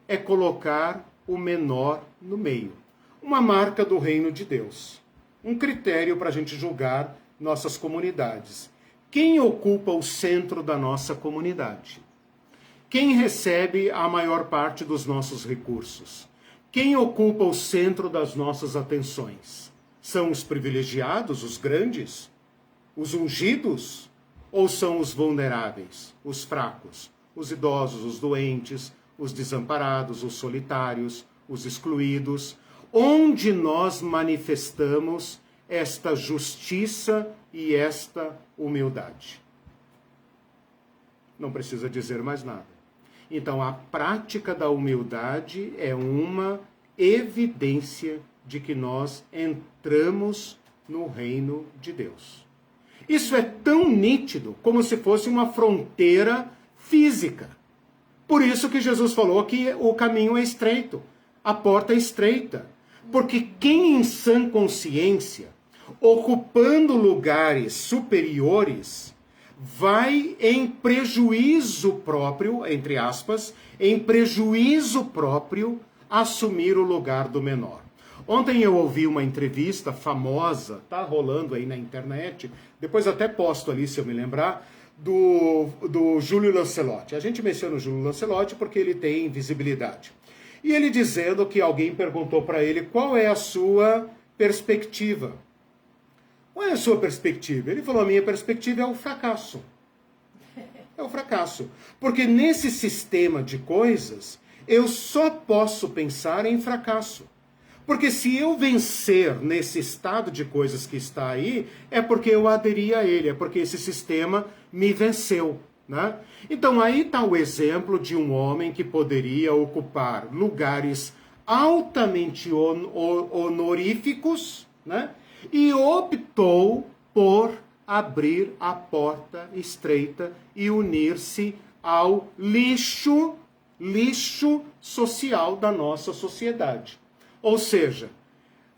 é colocar o menor no meio. Uma marca do reino de Deus. Um critério para a gente julgar nossas comunidades. Quem ocupa o centro da nossa comunidade? Quem recebe a maior parte dos nossos recursos? Quem ocupa o centro das nossas atenções? São os privilegiados, os grandes? Os ungidos? Ou são os vulneráveis, os fracos, os idosos, os doentes, os desamparados, os solitários, os excluídos? Onde nós manifestamos esta justiça e esta humildade? Não precisa dizer mais nada. Então, a prática da humildade é uma evidência de que nós entramos no reino de Deus. Isso é tão nítido como se fosse uma fronteira física. Por isso que Jesus falou que o caminho é estreito, a porta é estreita. Porque quem em sã consciência, ocupando lugares superiores, vai em prejuízo próprio, entre aspas, em prejuízo próprio, assumir o lugar do menor. Ontem eu ouvi uma entrevista famosa, tá rolando aí na internet, depois até posto ali, se eu me lembrar, do Júlio Lancelotti. A gente menciona o Júlio Lancelotti porque ele tem visibilidade. E ele dizendo que alguém perguntou para ele qual é a sua perspectiva. Qual é a sua perspectiva? Ele falou, a minha perspectiva é o fracasso. É o fracasso. Porque nesse sistema de coisas, eu só posso pensar em fracasso. Porque se eu vencer nesse estado de coisas que está aí, é porque eu aderi a ele, é porque esse sistema me venceu. Né? Então aí está o exemplo de um homem que poderia ocupar lugares altamente honoríficos, né? E optou por abrir a porta estreita e unir-se ao lixo social da nossa sociedade. Ou seja,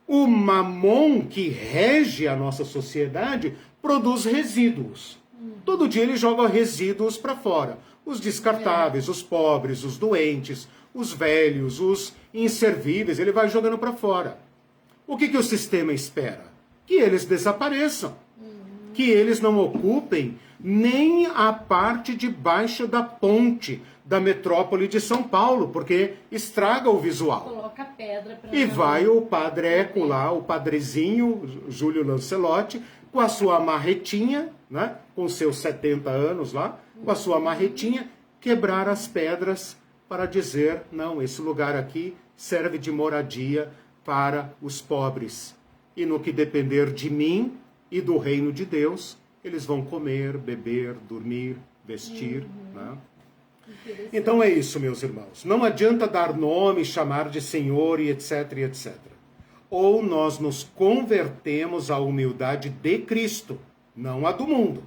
o mamon que rege a nossa sociedade produz resíduos. Todo dia ele joga resíduos para fora. Os descartáveis, os pobres, os doentes, os velhos, os inservíveis, ele vai jogando para fora. O que o sistema espera? Que eles desapareçam. Que eles não ocupem nem a parte de baixo da ponte da metrópole de São Paulo, porque estraga o visual. Coloca pedra pra e vai o padreco lá, o padrezinho, Júlio Lancelotti, com a sua marretinha, né, com seus 70 anos lá, com a sua marretinha, quebrar as pedras para dizer, não, esse lugar aqui serve de moradia para os pobres. E no que depender de mim e do reino de Deus, eles vão comer, beber, dormir, vestir. Né? Então é isso, meus irmãos. Não adianta dar nome, chamar de Senhor e etc, etc. Ou nós nos convertemos à humildade de Cristo, não a do mundo.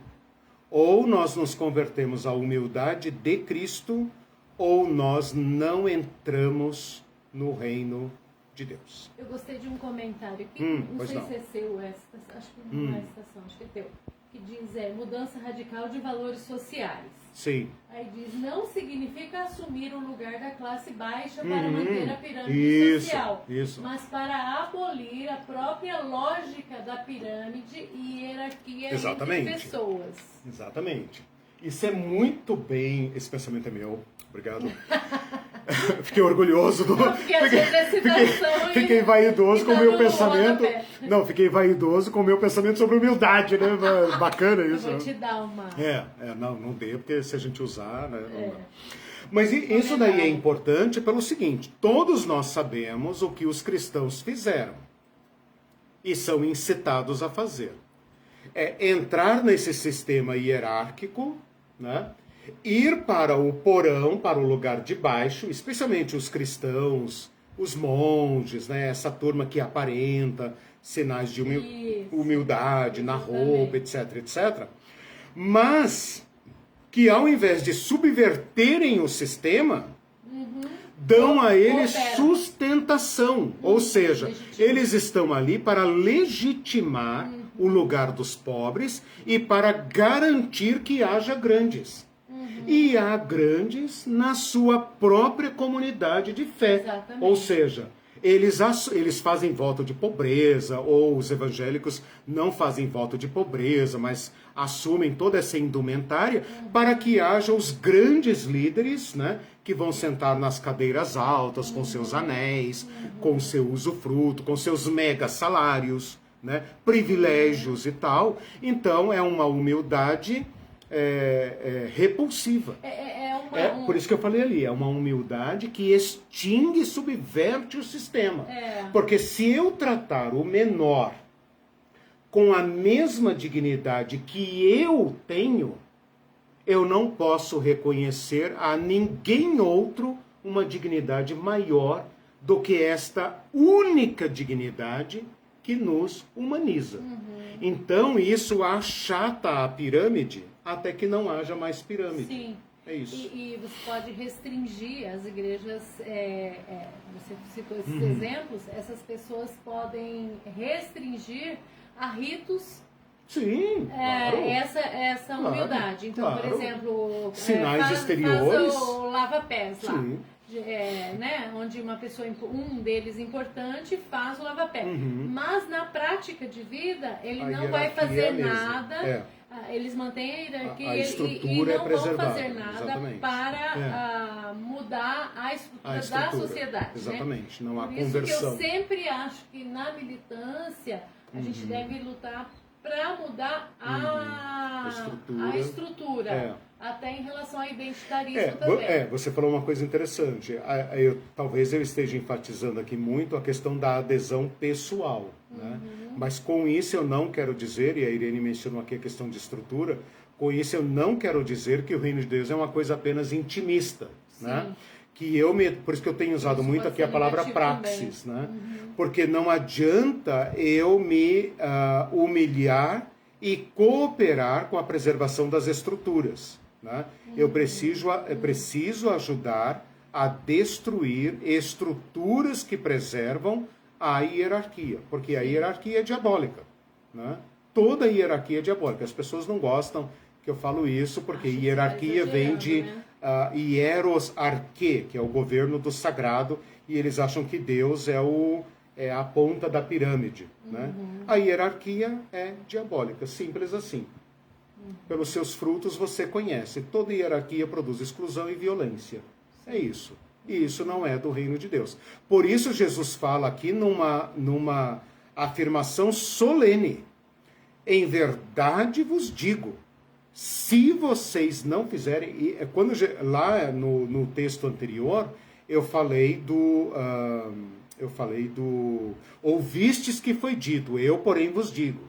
Ou nós nos convertemos à humildade de Cristo, ou nós não entramos no reino de Deus. Eu gostei de um comentário aqui, não sei se é seu, acho que não é estação, acho que é teu, que diz, mudança radical de valores sociais. Sim. Aí diz, não significa assumir o lugar da classe baixa para manter a pirâmide social, mas para abolir a própria lógica da pirâmide e hierarquia entre pessoas. Exatamente. Isso é muito bem, esse pensamento é meu, obrigado. Fiquei orgulhoso do... Fiquei vaidoso com o meu pensamento. Não, fiquei vaidoso com o meu pensamento sobre humildade, né? Bacana isso. Eu vou te dar uma... não dê, porque se a gente usar, né? Não dá. Mas isso daí é importante pelo seguinte, todos nós sabemos o que os cristãos fizeram e são incitados a fazer. É entrar nesse sistema hierárquico, né? Ir para o porão, para o lugar de baixo, especialmente os cristãos, os monges, né? Essa turma que aparenta sinais de humildade na roupa, etc, etc. Mas que ao invés de subverterem o sistema, dão a eles sustentação. Ou seja, eles estão ali para legitimar o lugar dos pobres e para garantir que haja grandes. E há grandes na sua própria comunidade de fé. Exatamente. Ou seja, eles fazem voto de pobreza, ou os evangélicos não fazem voto de pobreza, mas assumem toda essa indumentária para que haja os grandes líderes, né, que vão sentar nas cadeiras altas, com seus anéis, com seu usufruto, com seus mega salários, né, privilégios e tal. Então é uma humildade repulsiva. Por isso que eu falei ali, é uma humildade que extingue e subverte o sistema. Porque se eu tratar o menor com a mesma dignidade que eu tenho, eu não posso reconhecer a ninguém outro uma dignidade maior do que esta única dignidade que nos humaniza. Então isso achata a pirâmide até que não haja mais pirâmide. Sim. É isso. E você pode restringir as igrejas, você citou esses exemplos, essas pessoas podem restringir a ritos. Sim, claro. Essa humildade. Então, claro. por exemplo, sinais exteriores. Faz o lava-pés lá. Sim. Né, onde um deles importante faz o lava-pé. Mas na prática de vida, ele não vai fazer nada. Eles mantêm a hierarquia e não vão fazer nada para mudar a estrutura da sociedade. Exatamente, né? não há Por conversão. Isso que eu sempre acho que na militância a gente deve lutar para mudar a estrutura. Até em relação ao identitarismo também. Você falou uma coisa interessante. Talvez eu esteja enfatizando aqui muito a questão da adesão pessoal. Né? Mas com isso eu não quero dizer, e a Irene mencionou aqui a questão de estrutura, com isso eu não quero dizer que o reino de Deus é uma coisa apenas intimista. Né? Por isso que eu tenho usado muito aqui a palavra praxis. Né? Porque não adianta eu me humilhar e cooperar com a preservação das estruturas. Né? Eu preciso ajudar a destruir estruturas que preservam a hierarquia, porque a hierarquia é diabólica. Né? Toda hierarquia é diabólica. As pessoas não gostam que eu falo isso, porque hierarquia vem de hieros arque, que é o governo do sagrado, e eles acham que Deus é a ponta da pirâmide. Né? A hierarquia é diabólica, simples assim. Pelos seus frutos você conhece. Toda hierarquia produz exclusão e violência. É isso. E isso não é do reino de Deus. Por isso Jesus fala aqui numa afirmação solene. Em verdade vos digo, se vocês não fizerem... Lá no texto anterior, eu falei Eu falei do ouvistes que foi dito, eu porém vos digo.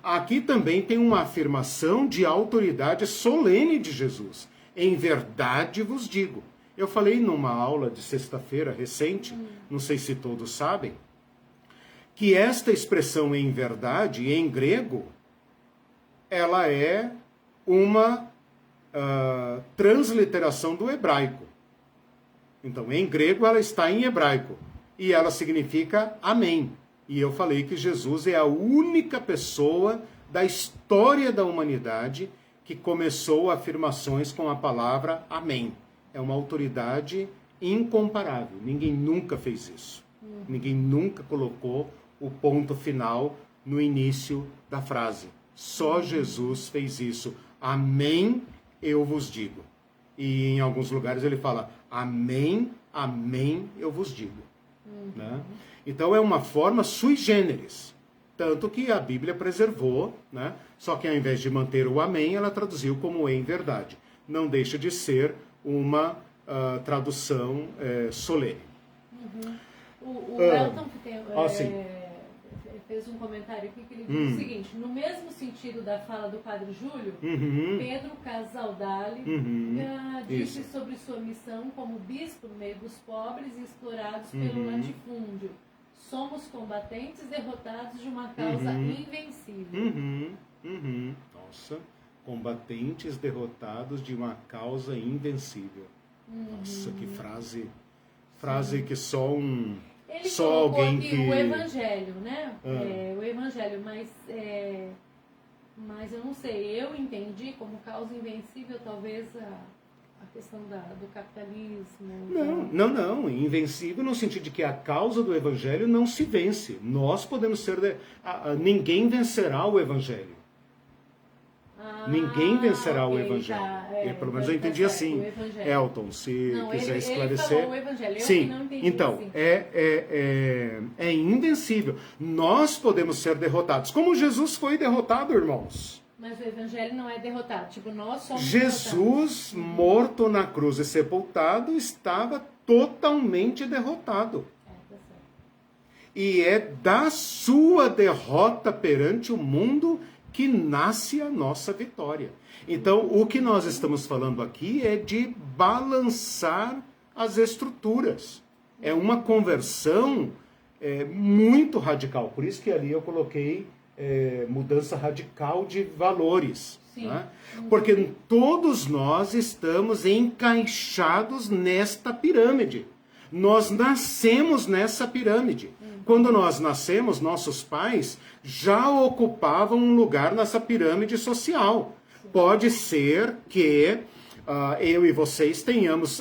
Aqui também tem uma afirmação de autoridade solene de Jesus. Em verdade vos digo. Eu falei numa aula de sexta-feira recente, não sei se todos sabem, que esta expressão em verdade, em grego, ela é uma transliteração do hebraico. Então, em grego, ela está em hebraico. E ela significa amém. E eu falei que Jesus é a única pessoa da história da humanidade que começou afirmações com a palavra amém. É uma autoridade incomparável. Ninguém nunca fez isso. Ninguém nunca colocou o ponto final no início da frase. Só Jesus fez isso. Amém, eu vos digo. E em alguns lugares ele fala, amém, amém, eu vos digo. Né? Então é uma forma sui generis. Tanto que a Bíblia preservou, né? Só que ao invés de manter o amém, ela traduziu como em verdade. Não deixa de ser uma tradução solene. O Elton fez um comentário aqui que ele diz o seguinte: no mesmo sentido da fala do Padre Júlio, Pedro Casaldali disse sobre sua missão como bispo no meio dos pobres e explorados pelo latifúndio. Somos combatentes derrotados de uma causa invencível. Nossa, combatentes derrotados de uma causa invencível. Nossa, que frase que só ele só alguém aqui que... o Evangelho, né? O Evangelho, mas eu não sei, eu entendi como causa invencível talvez a questão do capitalismo. Não. Invencível no sentido de que a causa do Evangelho não se vence. Nós podemos ser... ninguém vencerá o Evangelho. Ninguém vencerá o Evangelho. Pelo menos eu entendi assim. Elton, se quiser esclarecer. Ele falou o Evangelho. Eu sim, não entendi então, assim. é invencível. Nós podemos ser derrotados. Como Jesus foi derrotado, irmãos? Mas o Evangelho não é derrotado. Tipo, nós somos Jesus, morto na cruz e sepultado, estava totalmente derrotado. E é da sua derrota perante o mundo que nasce a nossa vitória. Então, o que nós estamos falando aqui é de balançar as estruturas. É uma conversão muito radical. Por isso que ali eu coloquei mudança radical de valores. Né? Porque todos nós estamos encaixados nesta pirâmide. Nós nascemos nessa pirâmide. Quando nós nascemos, nossos pais já ocupavam um lugar nessa pirâmide social. Pode ser que eu e vocês tenhamos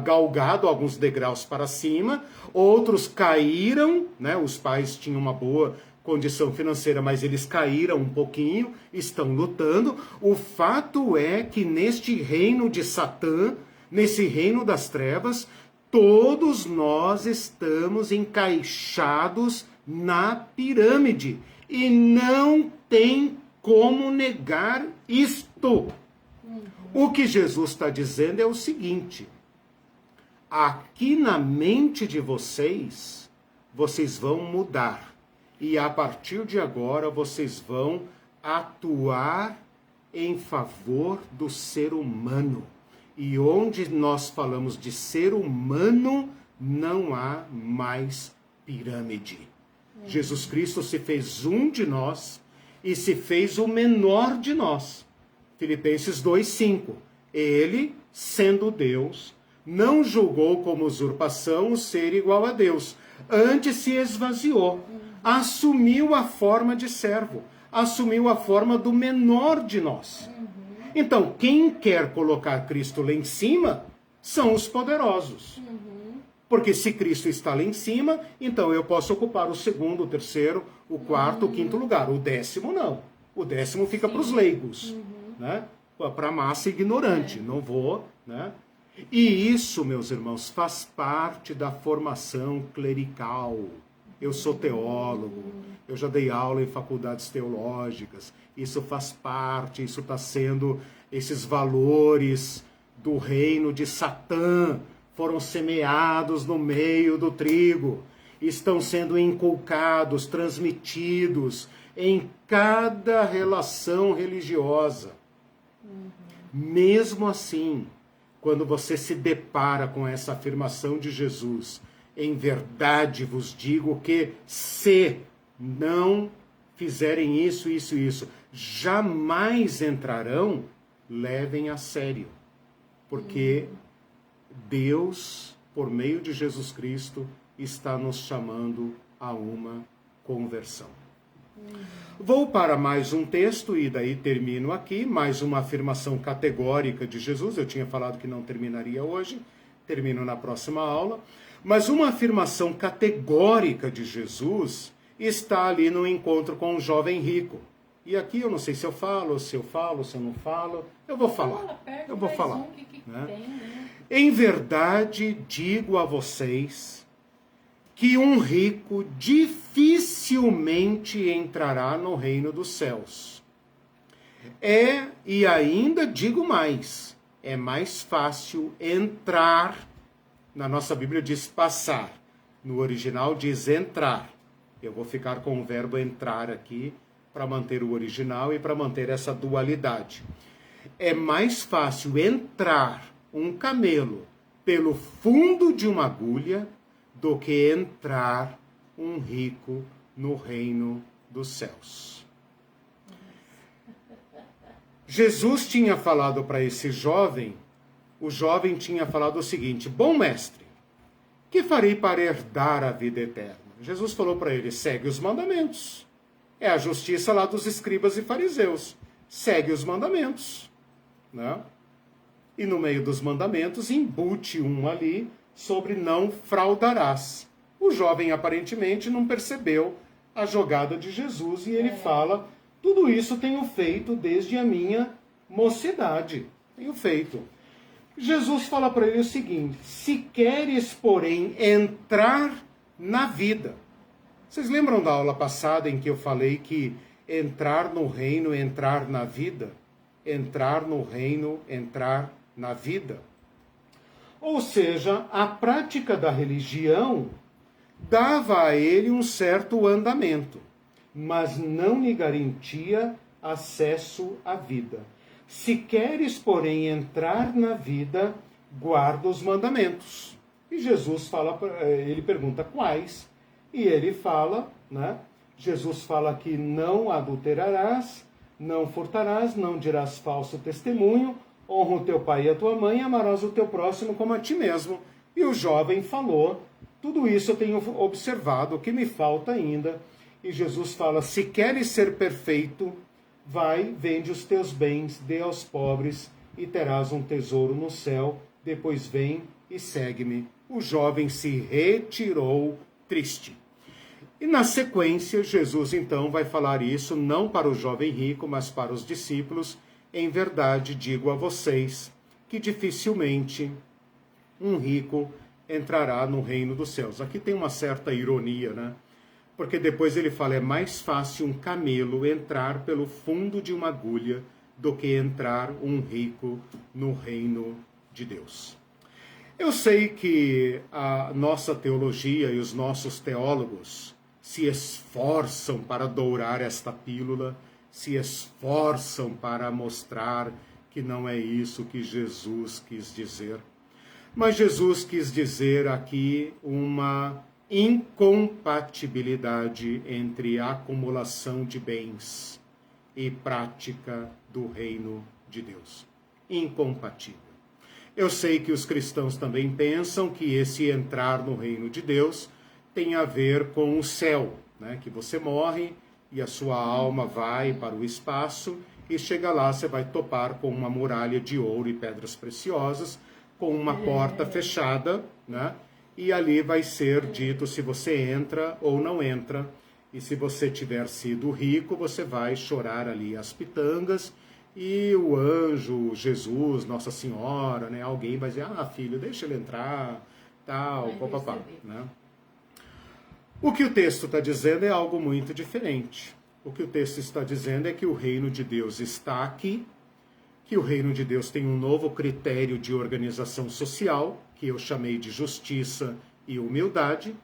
galgado alguns degraus para cima, outros caíram, né? Os pais tinham uma boa condição financeira, mas eles caíram um pouquinho, estão lutando. O fato é que neste reino de Satã, nesse reino das trevas, todos nós estamos encaixados na pirâmide. E não tem como negar isto. O que Jesus está dizendo é o seguinte: aqui na mente de vocês, vocês vão mudar. E a partir de agora, vocês vão atuar em favor do ser humano. E onde nós falamos de ser humano, não há mais pirâmide. Jesus Cristo se fez um de nós e se fez o menor de nós. Filipenses 2:5. Ele, sendo Deus, não julgou como usurpação o ser igual a Deus. Antes se esvaziou, assumiu a forma de servo, assumiu a forma do menor de nós. Então, quem quer colocar Cristo lá em cima são os poderosos. Porque se Cristo está lá em cima, então eu posso ocupar o segundo, o terceiro, o quarto, o quinto lugar. O 10º não. O 10º fica para os leigos, né? Para a massa ignorante. Não vou, né? E isso, meus irmãos, faz parte da formação clerical. Eu sou teólogo, eu já dei aula em faculdades teológicas. Isso faz parte, isso está sendo, esses valores do reino de Satã foram semeados no meio do trigo. estão sendo inculcados, transmitidos em cada relação religiosa. Mesmo assim, quando você se depara com essa afirmação de Jesus, em verdade vos digo que se não fizerem isso, isso e isso, jamais entrarão, levem a sério. Porque Deus, por meio de Jesus Cristo, está nos chamando a uma conversão. Vou para mais um texto e daí termino aqui, mais uma afirmação categórica de Jesus. Eu tinha falado que não terminaria hoje, termino na próxima aula. Mas uma afirmação categórica de Jesus está ali no encontro com um jovem rico. E aqui eu não sei se eu falo, se eu não falo. Eu vou falar. Eu vou falar. Né? Em verdade, digo a vocês que um rico dificilmente entrará no reino dos céus. E ainda digo mais, é mais fácil entrar, na nossa Bíblia diz passar, no original diz entrar. Eu vou ficar com o verbo entrar aqui, para manter o original e para manter essa dualidade. É mais fácil entrar um camelo pelo fundo de uma agulha do que entrar um rico no reino dos céus. Jesus tinha falado para esse jovem, o jovem tinha falado o seguinte: bom mestre, que farei para herdar a vida eterna? Jesus falou para ele: segue os mandamentos. É a justiça lá dos escribas e fariseus. Segue os mandamentos. Né? E no meio dos mandamentos, embute um ali sobre não fraudarás. O jovem aparentemente não percebeu a jogada de Jesus e ele fala: tudo isso tenho feito desde a minha mocidade. Tenho feito. Jesus fala para ele o seguinte: se queres, porém, entrar na vida. Vocês lembram da aula passada em que eu falei que entrar no reino, entrar na vida? Entrar no reino, entrar na vida. Ou seja, a prática da religião dava a ele um certo andamento, mas não lhe garantia acesso à vida. Se queres, porém, entrar na vida, guarda os mandamentos. E Jesus fala, ele pergunta quais, e ele fala, né? Jesus fala que não adulterarás, não furtarás, não dirás falso testemunho, honra o teu pai e a tua mãe, amarás o teu próximo como a ti mesmo. E o jovem falou: tudo isso eu tenho observado, o que me falta ainda. E Jesus fala: se queres ser perfeito, vai, vende os teus bens, dê aos pobres e terás um tesouro no céu. Depois vem e segue-me. O jovem se retirou triste. E na sequência, Jesus então vai falar isso não para o jovem rico, mas para os discípulos. Em verdade, digo a vocês que dificilmente um rico entrará no reino dos céus. Aqui tem uma certa ironia, né? Porque depois ele fala: é mais fácil um camelo entrar pelo fundo de uma agulha do que entrar um rico no reino de Deus. Eu sei que a nossa teologia e os nossos teólogos se esforçam para dourar esta pílula, se esforçam para mostrar que não é isso que Jesus quis dizer. Mas Jesus quis dizer aqui uma incompatibilidade entre a acumulação de bens e prática do reino de Deus. Incompatível. Eu sei que os cristãos também pensam que esse entrar no reino de Deus tem a ver com o céu, né? Que você morre e a sua alma vai para o espaço e chega lá, você vai topar com uma muralha de ouro e pedras preciosas, com uma porta fechada, né? E ali vai ser dito se você entra ou não entra. E se você tiver sido rico, você vai chorar ali as pitangas. E o anjo, Jesus, Nossa Senhora, né? Alguém vai dizer: ah, filho, deixa ele entrar, tal, papapá, né? O que o texto está dizendo é algo muito diferente. O que o texto está dizendo é que o reino de Deus está aqui, que o reino de Deus tem um novo critério de organização social, que eu chamei de justiça e humildade,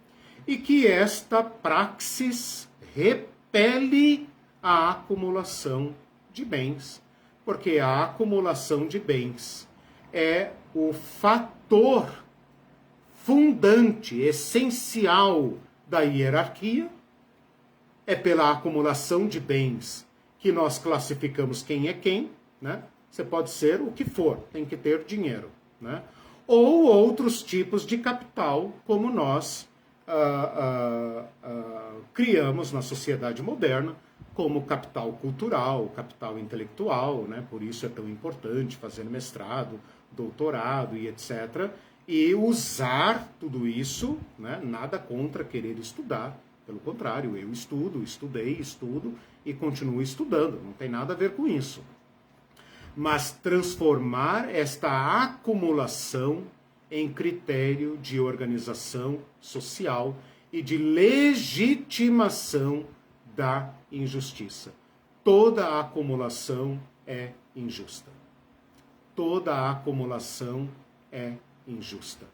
e que esta praxis repele a acumulação de bens, porque a acumulação de bens é o fator fundante, essencial da hierarquia. É pela acumulação de bens que nós classificamos quem é quem, né? Você pode ser o que for, tem que ter dinheiro, né? Ou outros tipos de capital, como nós criamos na sociedade moderna, como capital cultural, capital intelectual, né? Por isso é tão importante fazer mestrado, doutorado e etc. E usar tudo isso, né? Nada contra querer estudar, pelo contrário, eu estudei, estudo e continuo estudando, não tem nada a ver com isso. Mas transformar esta acumulação em critério de organização social e de legitimação da injustiça. Toda a acumulação é injusta. Toda a acumulação é injusta.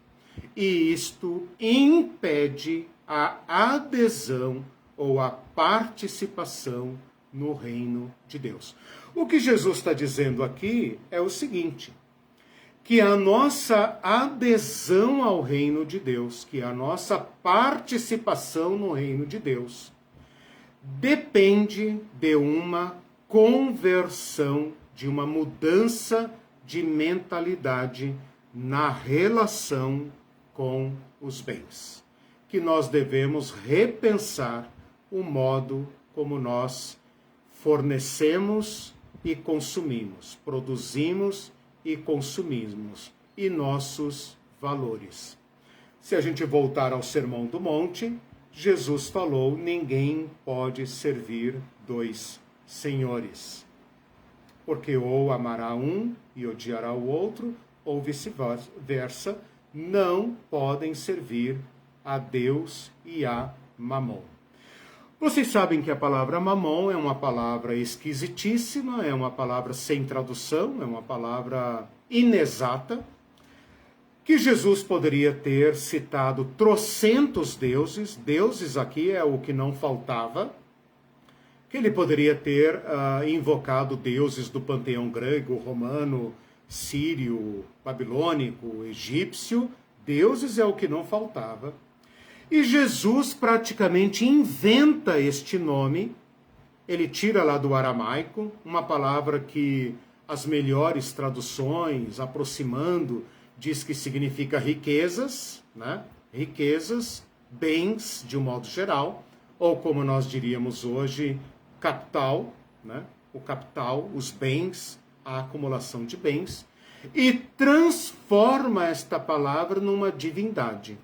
E isto impede a adesão ou a participação no reino de Deus. O que Jesus está dizendo aqui é o seguinte, que a nossa adesão ao reino de Deus, que a nossa participação no reino de Deus, depende de uma conversão, de uma mudança de mentalidade na relação com os bens. Que nós devemos repensar o modo como nós fornecemos e consumimos, produzimos e consumimos, e nossos valores. Se a gente voltar ao Sermão do Monte, Jesus falou, ninguém pode servir dois senhores, porque ou amará um e odiará o outro, ou vice-versa, não podem servir a Deus e a Mamon. Vocês sabem que a palavra mamon é uma palavra esquisitíssima, é uma palavra sem tradução, é uma palavra inexata, que Jesus poderia ter citado trocentos deuses, deuses aqui é o que não faltava, que ele poderia ter invocado deuses do panteão grego, romano, sírio, babilônico, egípcio, deuses é o que não faltava. E Jesus praticamente inventa este nome, ele tira lá do aramaico, uma palavra que as melhores traduções, aproximando, diz que significa riquezas, né? Riquezas, bens de um modo geral, ou como nós diríamos hoje, capital, né? O capital, os bens, a acumulação de bens, e transforma esta palavra numa divindade.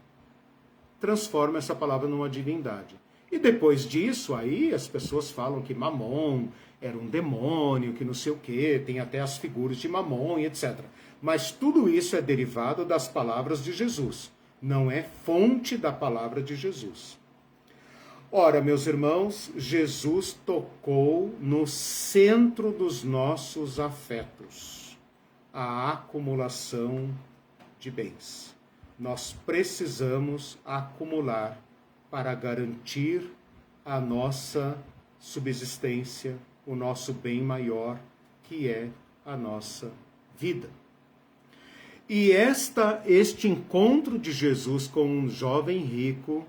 Transforma essa palavra numa divindade. E depois disso, aí as pessoas falam que Mamon era um demônio, que não sei o quê, tem até as figuras de Mamon e etc. Mas tudo isso é derivado das palavras de Jesus, não é fonte da palavra de Jesus. Ora, meus irmãos, Jesus tocou no centro dos nossos afetos, a acumulação de bens. Nós precisamos acumular para garantir a nossa subsistência, o nosso bem maior, que é a nossa vida. E este encontro de Jesus com um jovem rico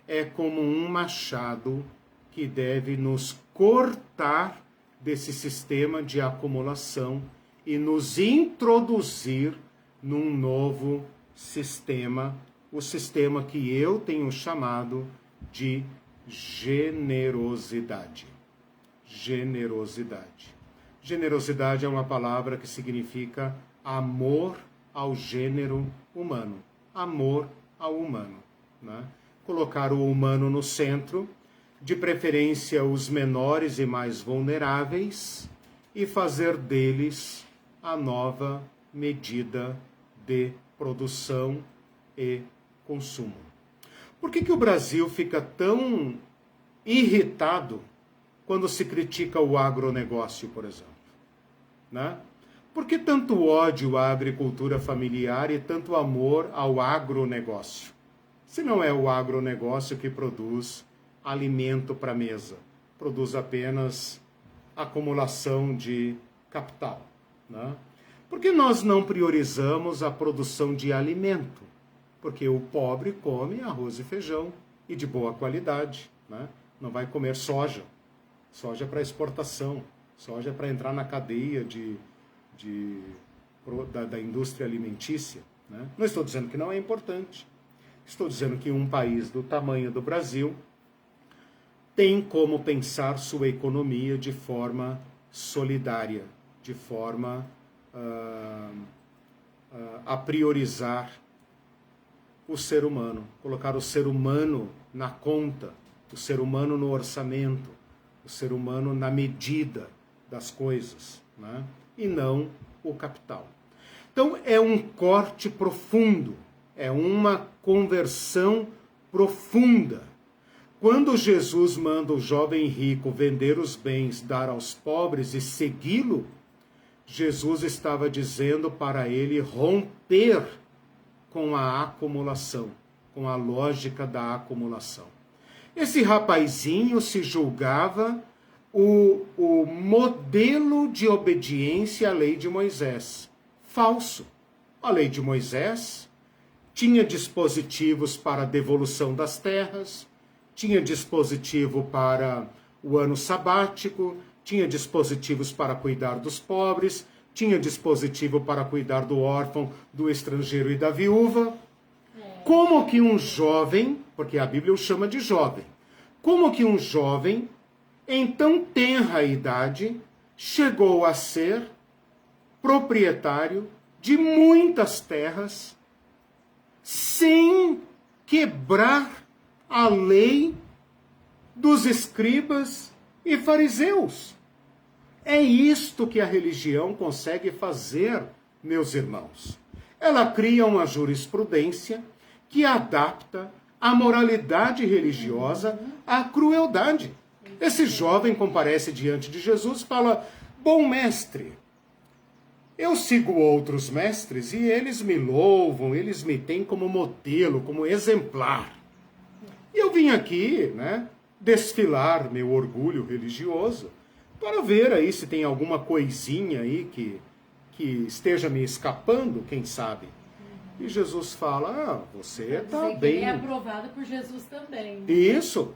é como um machado que deve nos cortar desse sistema de acumulação e nos introduzir num novo sistema, o sistema que eu tenho chamado de generosidade. Generosidade. Generosidade é uma palavra que significa amor ao gênero humano. Amor ao humano, né? Colocar o humano no centro, de preferência os menores e mais vulneráveis, e fazer deles a nova medida de produção e consumo. Por que o Brasil fica tão irritado quando se critica o agronegócio, por exemplo? Né? Por que tanto ódio à agricultura familiar e tanto amor ao agronegócio? se não é o agronegócio que produz alimento para a mesa. Produz apenas acumulação de capital, né? Por que nós não priorizamos a produção de alimento? Porque o pobre come arroz e feijão e de boa qualidade, né? Não vai comer soja. Soja para exportação, soja para entrar na cadeia da indústria alimentícia, né? Não estou dizendo que não é importante. Estou dizendo que um país do tamanho do Brasil tem como pensar sua economia de forma solidária, de forma a priorizar o ser humano, colocar o ser humano na conta, o ser humano no orçamento, o ser humano na medida das coisas, né? E não o capital. Então é um corte profundo, é uma conversão profunda. Quando Jesus manda o jovem rico vender os bens, dar aos pobres e segui-lo, Jesus estava dizendo para ele romper com a acumulação, com a lógica da acumulação. Esse rapazinho se julgava o modelo de obediência à lei de Moisés. Falso. A lei de Moisés tinha dispositivos para devolução das terras, tinha dispositivo para o ano sabático, tinha dispositivos para cuidar dos pobres, tinha dispositivo para cuidar do órfão, do estrangeiro e da viúva. Como que um jovem, porque a Bíblia o chama de jovem, como que um jovem, em tão tenra idade, chegou a ser proprietário de muitas terras, sem quebrar a lei dos escribas e fariseus? É isto que a religião consegue fazer, meus irmãos. Ela cria uma jurisprudência que adapta a moralidade religiosa à crueldade. Esse jovem comparece diante de Jesus e fala: bom mestre, eu sigo outros mestres e eles me louvam, eles me têm como modelo, como exemplar. E eu vim aqui, né, desfilar meu orgulho religioso para ver aí se tem alguma coisinha aí que esteja me escapando, quem sabe. E Jesus fala: você está bem. Ele é aprovado por Jesus também. Né? Isso,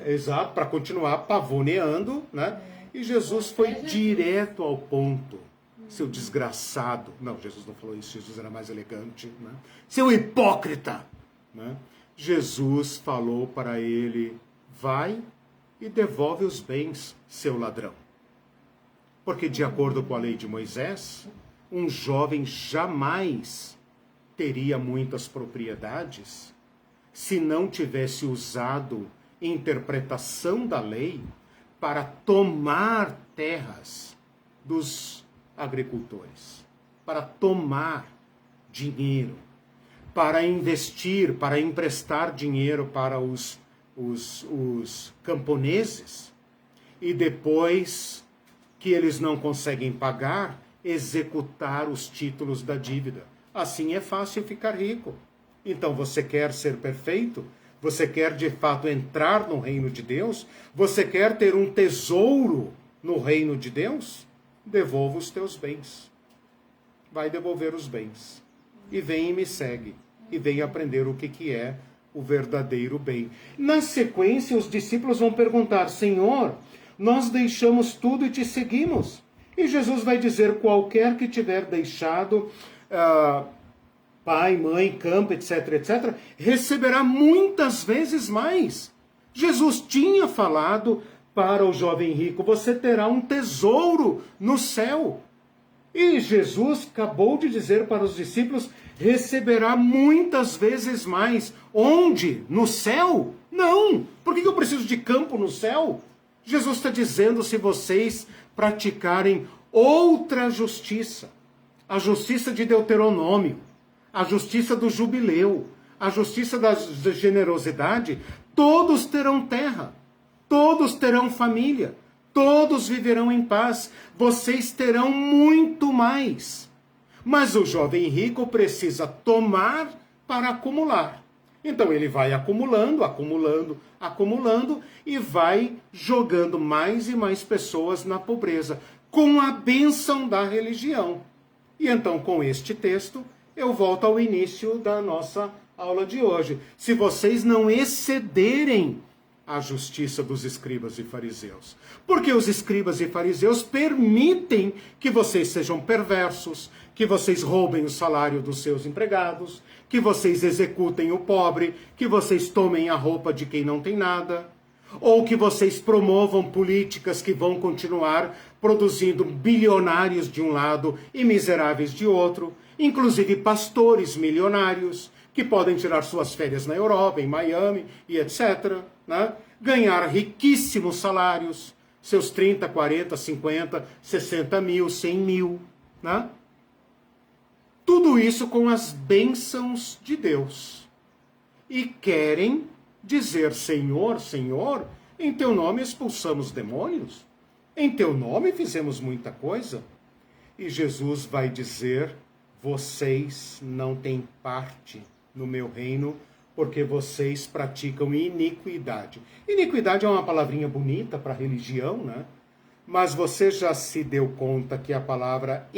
exato, para continuar pavoneando, né? E Jesus foi direto ao ponto. Seu desgraçado. Não, Jesus não falou isso, Jesus era mais elegante, né? Seu hipócrita, né? Jesus falou para ele: vai e devolve os bens, seu ladrão. Porque de acordo com a lei de Moisés, um jovem jamais teria muitas propriedades se não tivesse usado interpretação da lei para tomar terras dos agricultores, para tomar dinheiro, para investir, para emprestar dinheiro para os camponeses, e depois que eles não conseguem pagar, executar os títulos da dívida. Assim é fácil ficar rico. Então você quer ser perfeito? Você quer de fato entrar no reino de Deus? Você quer ter um tesouro no reino de Deus? Devolva os teus bens. Vai devolver os bens. E vem e me segue. E vem aprender o que é o verdadeiro bem. Na sequência, os discípulos vão perguntar: Senhor, nós deixamos tudo e te seguimos. E Jesus vai dizer: qualquer que tiver deixado pai, mãe, campo, etc., etc., receberá muitas vezes mais. Jesus tinha falado para o jovem rico: você terá um tesouro no céu. E Jesus acabou de dizer para os discípulos: receberá muitas vezes mais. Onde? No céu? Não. Por que eu preciso de campo no céu? Jesus está dizendo: se vocês praticarem outra justiça, a justiça de Deuteronômio, a justiça do jubileu, a justiça da generosidade, todos terão terra, todos terão família, todos viverão em paz, vocês terão muito mais. Mas o jovem rico precisa tomar para acumular. Então ele vai acumulando, acumulando, acumulando e vai jogando mais e mais pessoas na pobreza, com a bênção da religião. E então, com este texto, eu volto ao início da nossa aula de hoje. Se vocês não excederem a justiça dos escribas e fariseus, porque os escribas e fariseus permitem que vocês sejam perversos, que vocês roubem o salário dos seus empregados, que vocês executem o pobre, que vocês tomem a roupa de quem não tem nada, ou que vocês promovam políticas que vão continuar produzindo bilionários de um lado e miseráveis de outro, inclusive pastores milionários que podem tirar suas férias na Europa, em Miami e etc., né? Ganhar riquíssimos salários, seus 30, 40, 50, 60 mil, 100 mil, né? Tudo isso com as bênçãos de Deus. E querem dizer: Senhor, Senhor, em teu nome expulsamos demônios, em teu nome fizemos muita coisa. E Jesus vai dizer: vocês não têm parte no meu reino, porque vocês praticam iniquidade. Iniquidade é uma palavrinha bonita para religião, né? Mas você já se deu conta que a palavra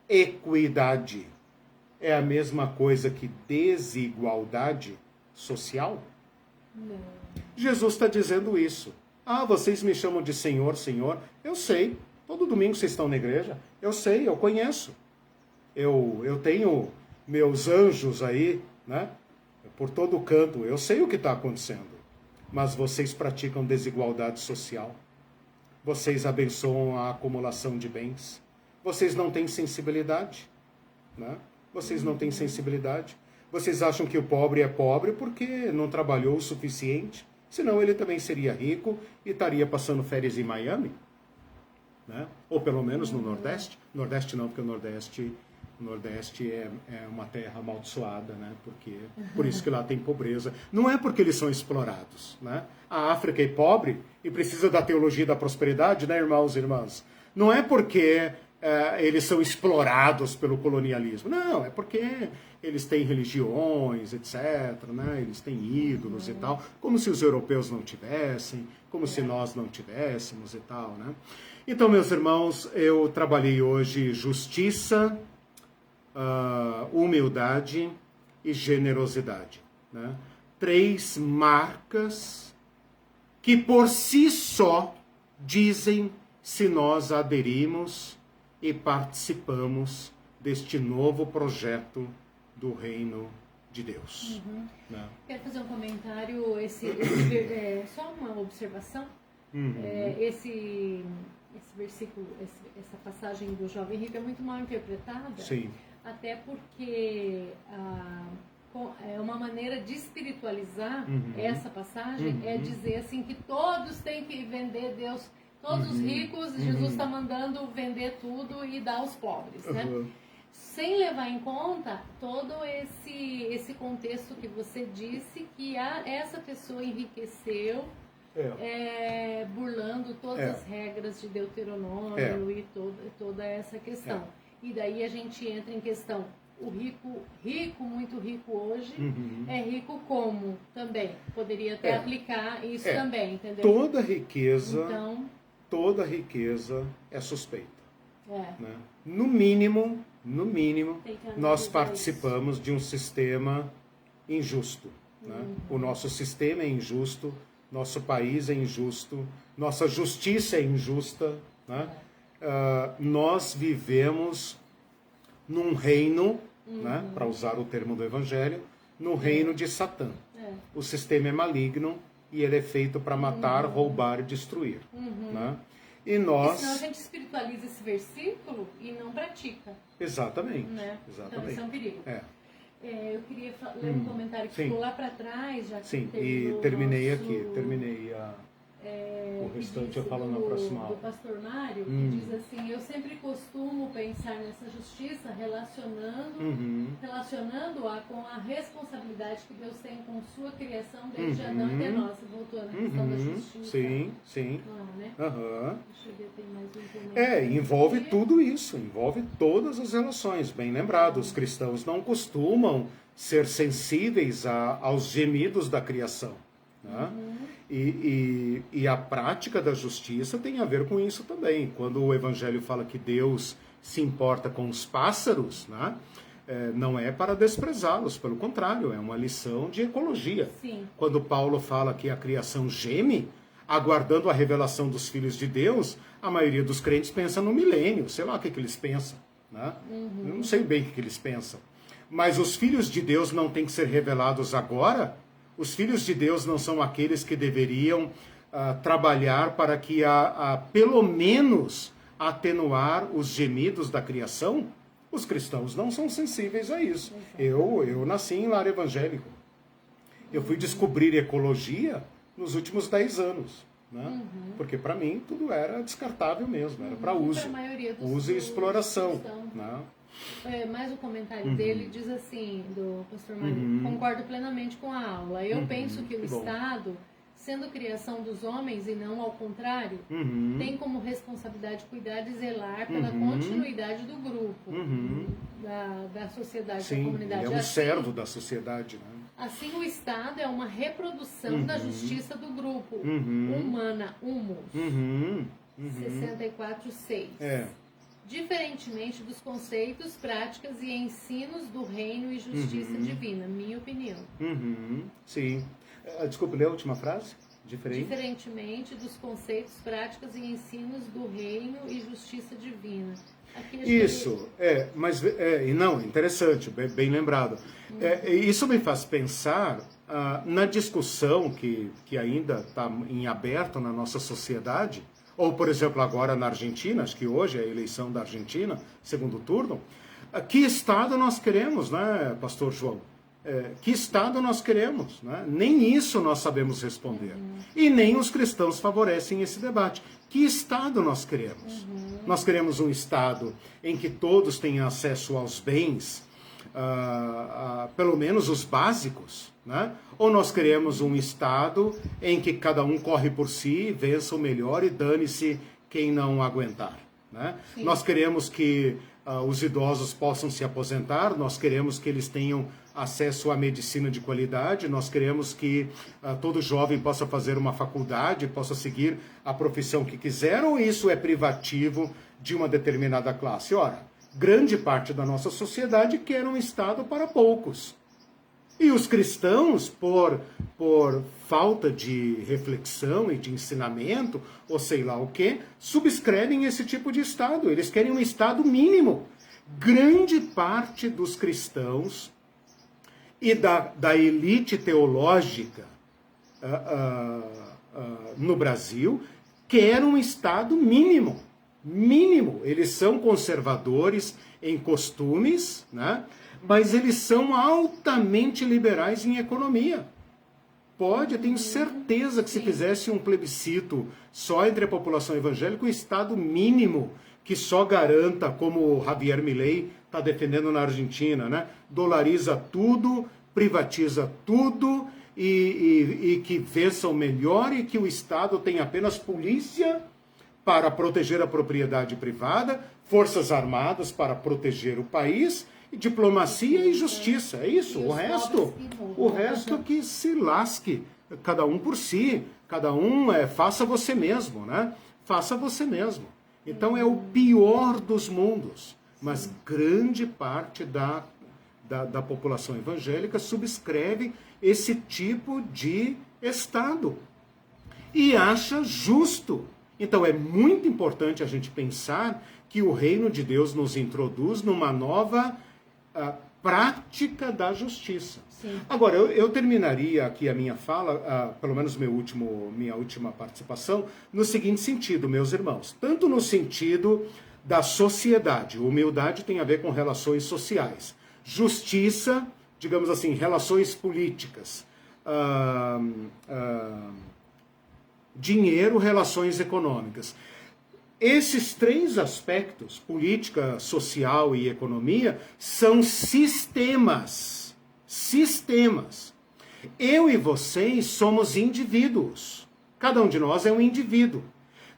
inequidade é a mesma coisa que desigualdade social? Não. Jesus está dizendo isso. Ah, vocês me chamam de Senhor, Senhor. Eu sei. Todo domingo vocês estão na igreja. Eu sei, eu conheço. Eu tenho meus anjos aí, né? Por todo canto. Eu sei o que está acontecendo. Mas vocês praticam desigualdade social. Vocês abençoam a acumulação de bens. Vocês não têm sensibilidade, né? Vocês não têm sensibilidade. Vocês acham que o pobre é pobre porque não trabalhou o suficiente? Senão ele também seria rico e estaria passando férias em Miami, né? Ou pelo menos no Nordeste. Nordeste não, porque o Nordeste é uma terra amaldiçoada, né? Por isso que lá tem pobreza. Não é porque eles são explorados, né? A África é pobre e precisa da teologia da prosperidade, né, irmãos e irmãs? Não é porque eles são explorados pelo colonialismo. Não, é porque eles têm religiões, etc., né? Eles têm ídolos e tal, como se os europeus não tivessem, como se nós não tivéssemos e tal, né? Então, meus irmãos, eu trabalhei hoje justiça, humildade e generosidade, né? 3 marcas que por si só dizem se nós aderimos e participamos deste novo projeto do reino de Deus. Né? Quero fazer um comentário, só uma observação. Esse versículo, essa passagem do jovem rico é muito mal interpretada. Sim. Até porque é uma maneira de espiritualizar essa passagem, é dizer assim que todos têm que vender Deus, todos os ricos, Jesus está mandando vender tudo e dar aos pobres, né? Sem levar em conta todo esse contexto que você disse, que essa pessoa enriqueceu burlando todas as regras de Deuteronômio e toda essa questão. E daí a gente entra em questão, o rico, muito rico hoje, é rico como também? Poderia até aplicar isso também, entendeu? Toda riqueza é suspeita. Né? No mínimo, nós participamos de um sistema injusto. Né? O nosso sistema é injusto, nosso país é injusto, nossa justiça é injusta, né? Nós vivemos num reino, né, para usar o termo do Evangelho, no reino de Satã. O sistema é maligno e ele é feito para matar, roubar e destruir. Né? E nós... Senão a gente espiritualiza esse versículo e não pratica. Exatamente. Né? Exatamente. Então isso é um perigo. Eu queria ler um comentário que Sim. ficou lá para trás, já que Sim, terminou e terminei nosso... aqui, o restante eu falo na próxima aula. Do pastor Mário, que diz assim: eu sempre costumo pensar nessa justiça relacionando-a com a responsabilidade que Deus tem com sua criação desde Adão até nós. Voltou na questão da justiça. Sim. Né? Deixa eu ver, tem mais um comentário. Envolve tudo isso, envolve todas as relações. Bem lembrado, os cristãos não costumam ser sensíveis aos gemidos da criação. Né? E a prática da justiça tem a ver com isso também. Quando o Evangelho fala que Deus se importa com os pássaros, né? Não é para desprezá-los, pelo contrário, é uma lição de ecologia. Sim. Quando Paulo fala que a criação geme, aguardando a revelação dos filhos de Deus, a maioria dos crentes pensa no milênio, sei lá o que eles pensam. Né? Eu não sei bem o que eles pensam. Mas os filhos de Deus não têm que ser revelados agora? Os filhos de Deus não são aqueles que deveriam trabalhar para que, pelo menos, atenuar os gemidos da criação? Os cristãos não são sensíveis a isso. Eu nasci em lar evangélico. Eu fui descobrir ecologia nos últimos 10 anos. Né? Porque para mim tudo era descartável mesmo, era para uso. Uso e exploração. Né? Mais o comentário dele diz assim, do pastor Mário, concordo plenamente com a aula. Eu penso que o Estado, sendo criação dos homens e não ao contrário, tem como responsabilidade cuidar e zelar pela continuidade do grupo, da sociedade, da comunidade. Ele é um servo da sociedade. Né? Assim, o Estado é uma reprodução da justiça do grupo. Humana, humus. 64:6. Diferentemente dos conceitos, práticas e ensinos do reino e justiça divina, minha opinião. Sim. Desculpe, lê a última frase? Diferentemente dos conceitos, práticas e ensinos do reino e justiça divina. Isso, interessante, bem lembrado. Isso me faz pensar na discussão que ainda está em aberto na nossa sociedade, ou, por exemplo, agora na Argentina, acho que hoje é a eleição da Argentina, segundo turno. Que Estado nós queremos, né, pastor João? Que Estado nós queremos? Né? Nem isso nós sabemos responder. E nem os cristãos favorecem esse debate. Que Estado nós queremos? Nós queremos um Estado em que todos tenham acesso aos bens, pelo menos os básicos, né? Ou nós queremos um Estado em que cada um corre por si, vença o melhor e dane-se quem não aguentar, né? Nós queremos que os idosos possam se aposentar, nós queremos que eles tenham acesso à medicina de qualidade, nós queremos que todo jovem possa fazer uma faculdade, possa seguir a profissão que quiser, ou isso é privativo de uma determinada classe? Ora, grande parte da nossa sociedade quer um Estado para poucos. E os cristãos, por falta de reflexão e de ensinamento, ou sei lá o que, subscrevem esse tipo de Estado. Eles querem um Estado mínimo. Grande parte dos cristãos e da elite teológica no Brasil quer um Estado mínimo. Mínimo. Eles são conservadores em costumes, né? Mas eles são altamente liberais em economia. Eu tenho certeza que se fizesse um plebiscito só entre a população evangélica, o Estado mínimo que só garanta, como o Javier Milei está defendendo na Argentina, né? Dolariza tudo, privatiza tudo e que vença o melhor e que o Estado tem apenas polícia para proteger a propriedade privada, forças armadas para proteger o país, e diplomacia e justiça. É isso. O resto que se lasque, cada um por si, cada um faça você mesmo, né? Faça você mesmo. Então é o pior dos mundos, mas grande parte da população evangélica subscreve esse tipo de Estado e acha justo. Então é muito importante a gente pensar que o reino de Deus nos introduz numa nova prática da justiça. Sim. Agora, eu terminaria aqui a minha fala, pelo menos minha última participação, no seguinte sentido, meus irmãos. Tanto no sentido da sociedade, humildade tem a ver com relações sociais. Justiça, digamos assim, relações políticas. Dinheiro, relações econômicas. Esses três aspectos, política, social e economia, são sistemas. Sistemas. Eu e vocês somos indivíduos. Cada um de nós é um indivíduo.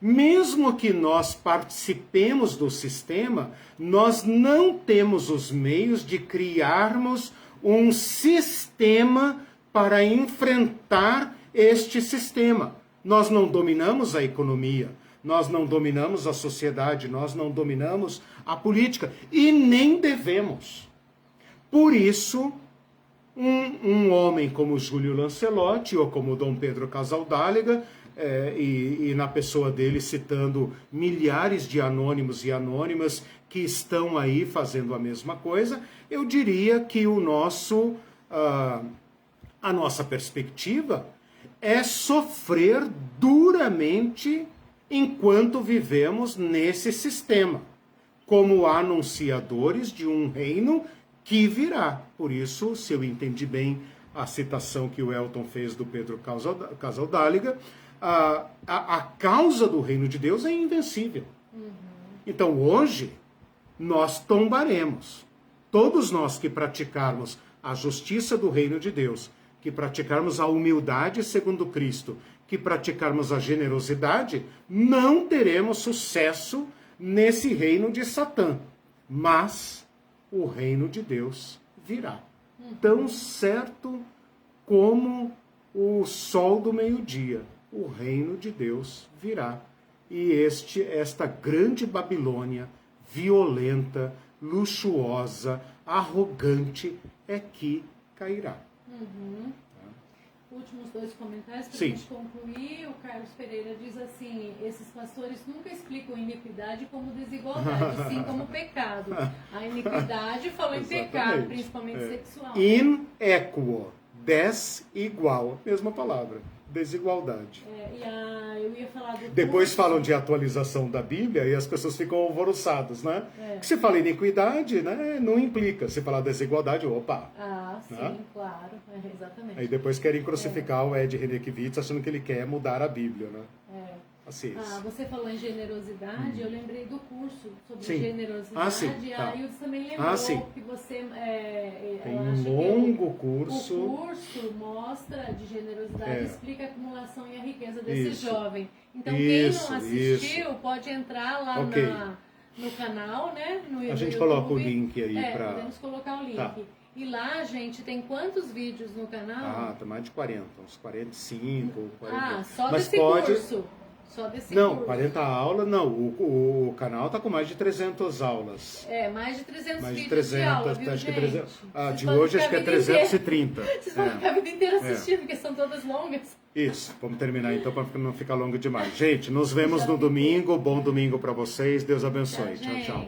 Mesmo que nós participemos do sistema, nós não temos os meios de criarmos um sistema para enfrentar este sistema. Nós não dominamos a economia, nós não dominamos a sociedade, nós não dominamos a política e nem devemos. Por isso, um homem como Júlio Lancelotti ou como Dom Pedro Casaldáliga, e na pessoa dele citando milhares de anônimos e anônimas que estão aí fazendo a mesma coisa, eu diria que a nossa perspectiva é sofrer duramente enquanto vivemos nesse sistema, como anunciadores de um reino que virá. Por isso, se eu entendi bem a citação que o Elton fez do Pedro Casaldáliga, a causa do reino de Deus é invencível. Então, hoje, nós tombaremos. Todos nós que praticarmos a justiça do reino de Deus, que praticarmos a humildade segundo Cristo, que praticarmos a generosidade, não teremos sucesso nesse reino de Satã. Mas o reino de Deus virá. Tão certo como o sol do meio-dia, o reino de Deus virá. E esta grande Babilônia, violenta, luxuosa, arrogante, é que cairá. Últimos 2 comentários para a gente concluir. O Carlos Pereira diz assim: esses pastores nunca explicam iniquidade como desigualdade, sim como pecado. A iniquidade falou em pecado, principalmente sexual. Inequo, desigual, mesma palavra, desigualdade. Eu ia falar do Depois curso. falam de atualização da Bíblia e as pessoas ficam alvoroçadas, né? Que se fala iniquidade, né, não implica. Se falar desigualdade, opa. Sim, né? claro, exatamente. Aí depois querem crucificar o Ed Renekiewicz achando que ele quer mudar a Bíblia, né? Assim. Você falou em generosidade, eu lembrei do curso sobre Sim. generosidade, e a Ildes também lembrou que você... Tem um longo curso. O curso mostra de generosidade, explica a acumulação e a riqueza desse jovem. Então quem não assistiu pode entrar lá no canal, né? A gente coloca o link aí para... podemos colocar o link. E lá, gente, tem quantos vídeos no canal? Tá mais de 40, uns 45, 40. Só desse curso? Só desse curso. 40 aulas, não. O canal tá com mais de 300 aulas. Mais de 300 mais vídeos de 300, de aula, viu, acho gente? que 300. De hoje acho que é 330. Vocês vão ficar a vida inteira assistindo, porque são todas longas. Isso, vamos terminar então para não ficar longo demais. Gente, nos vemos no domingo. Bom domingo para vocês. Deus abençoe. Tchau, tchau.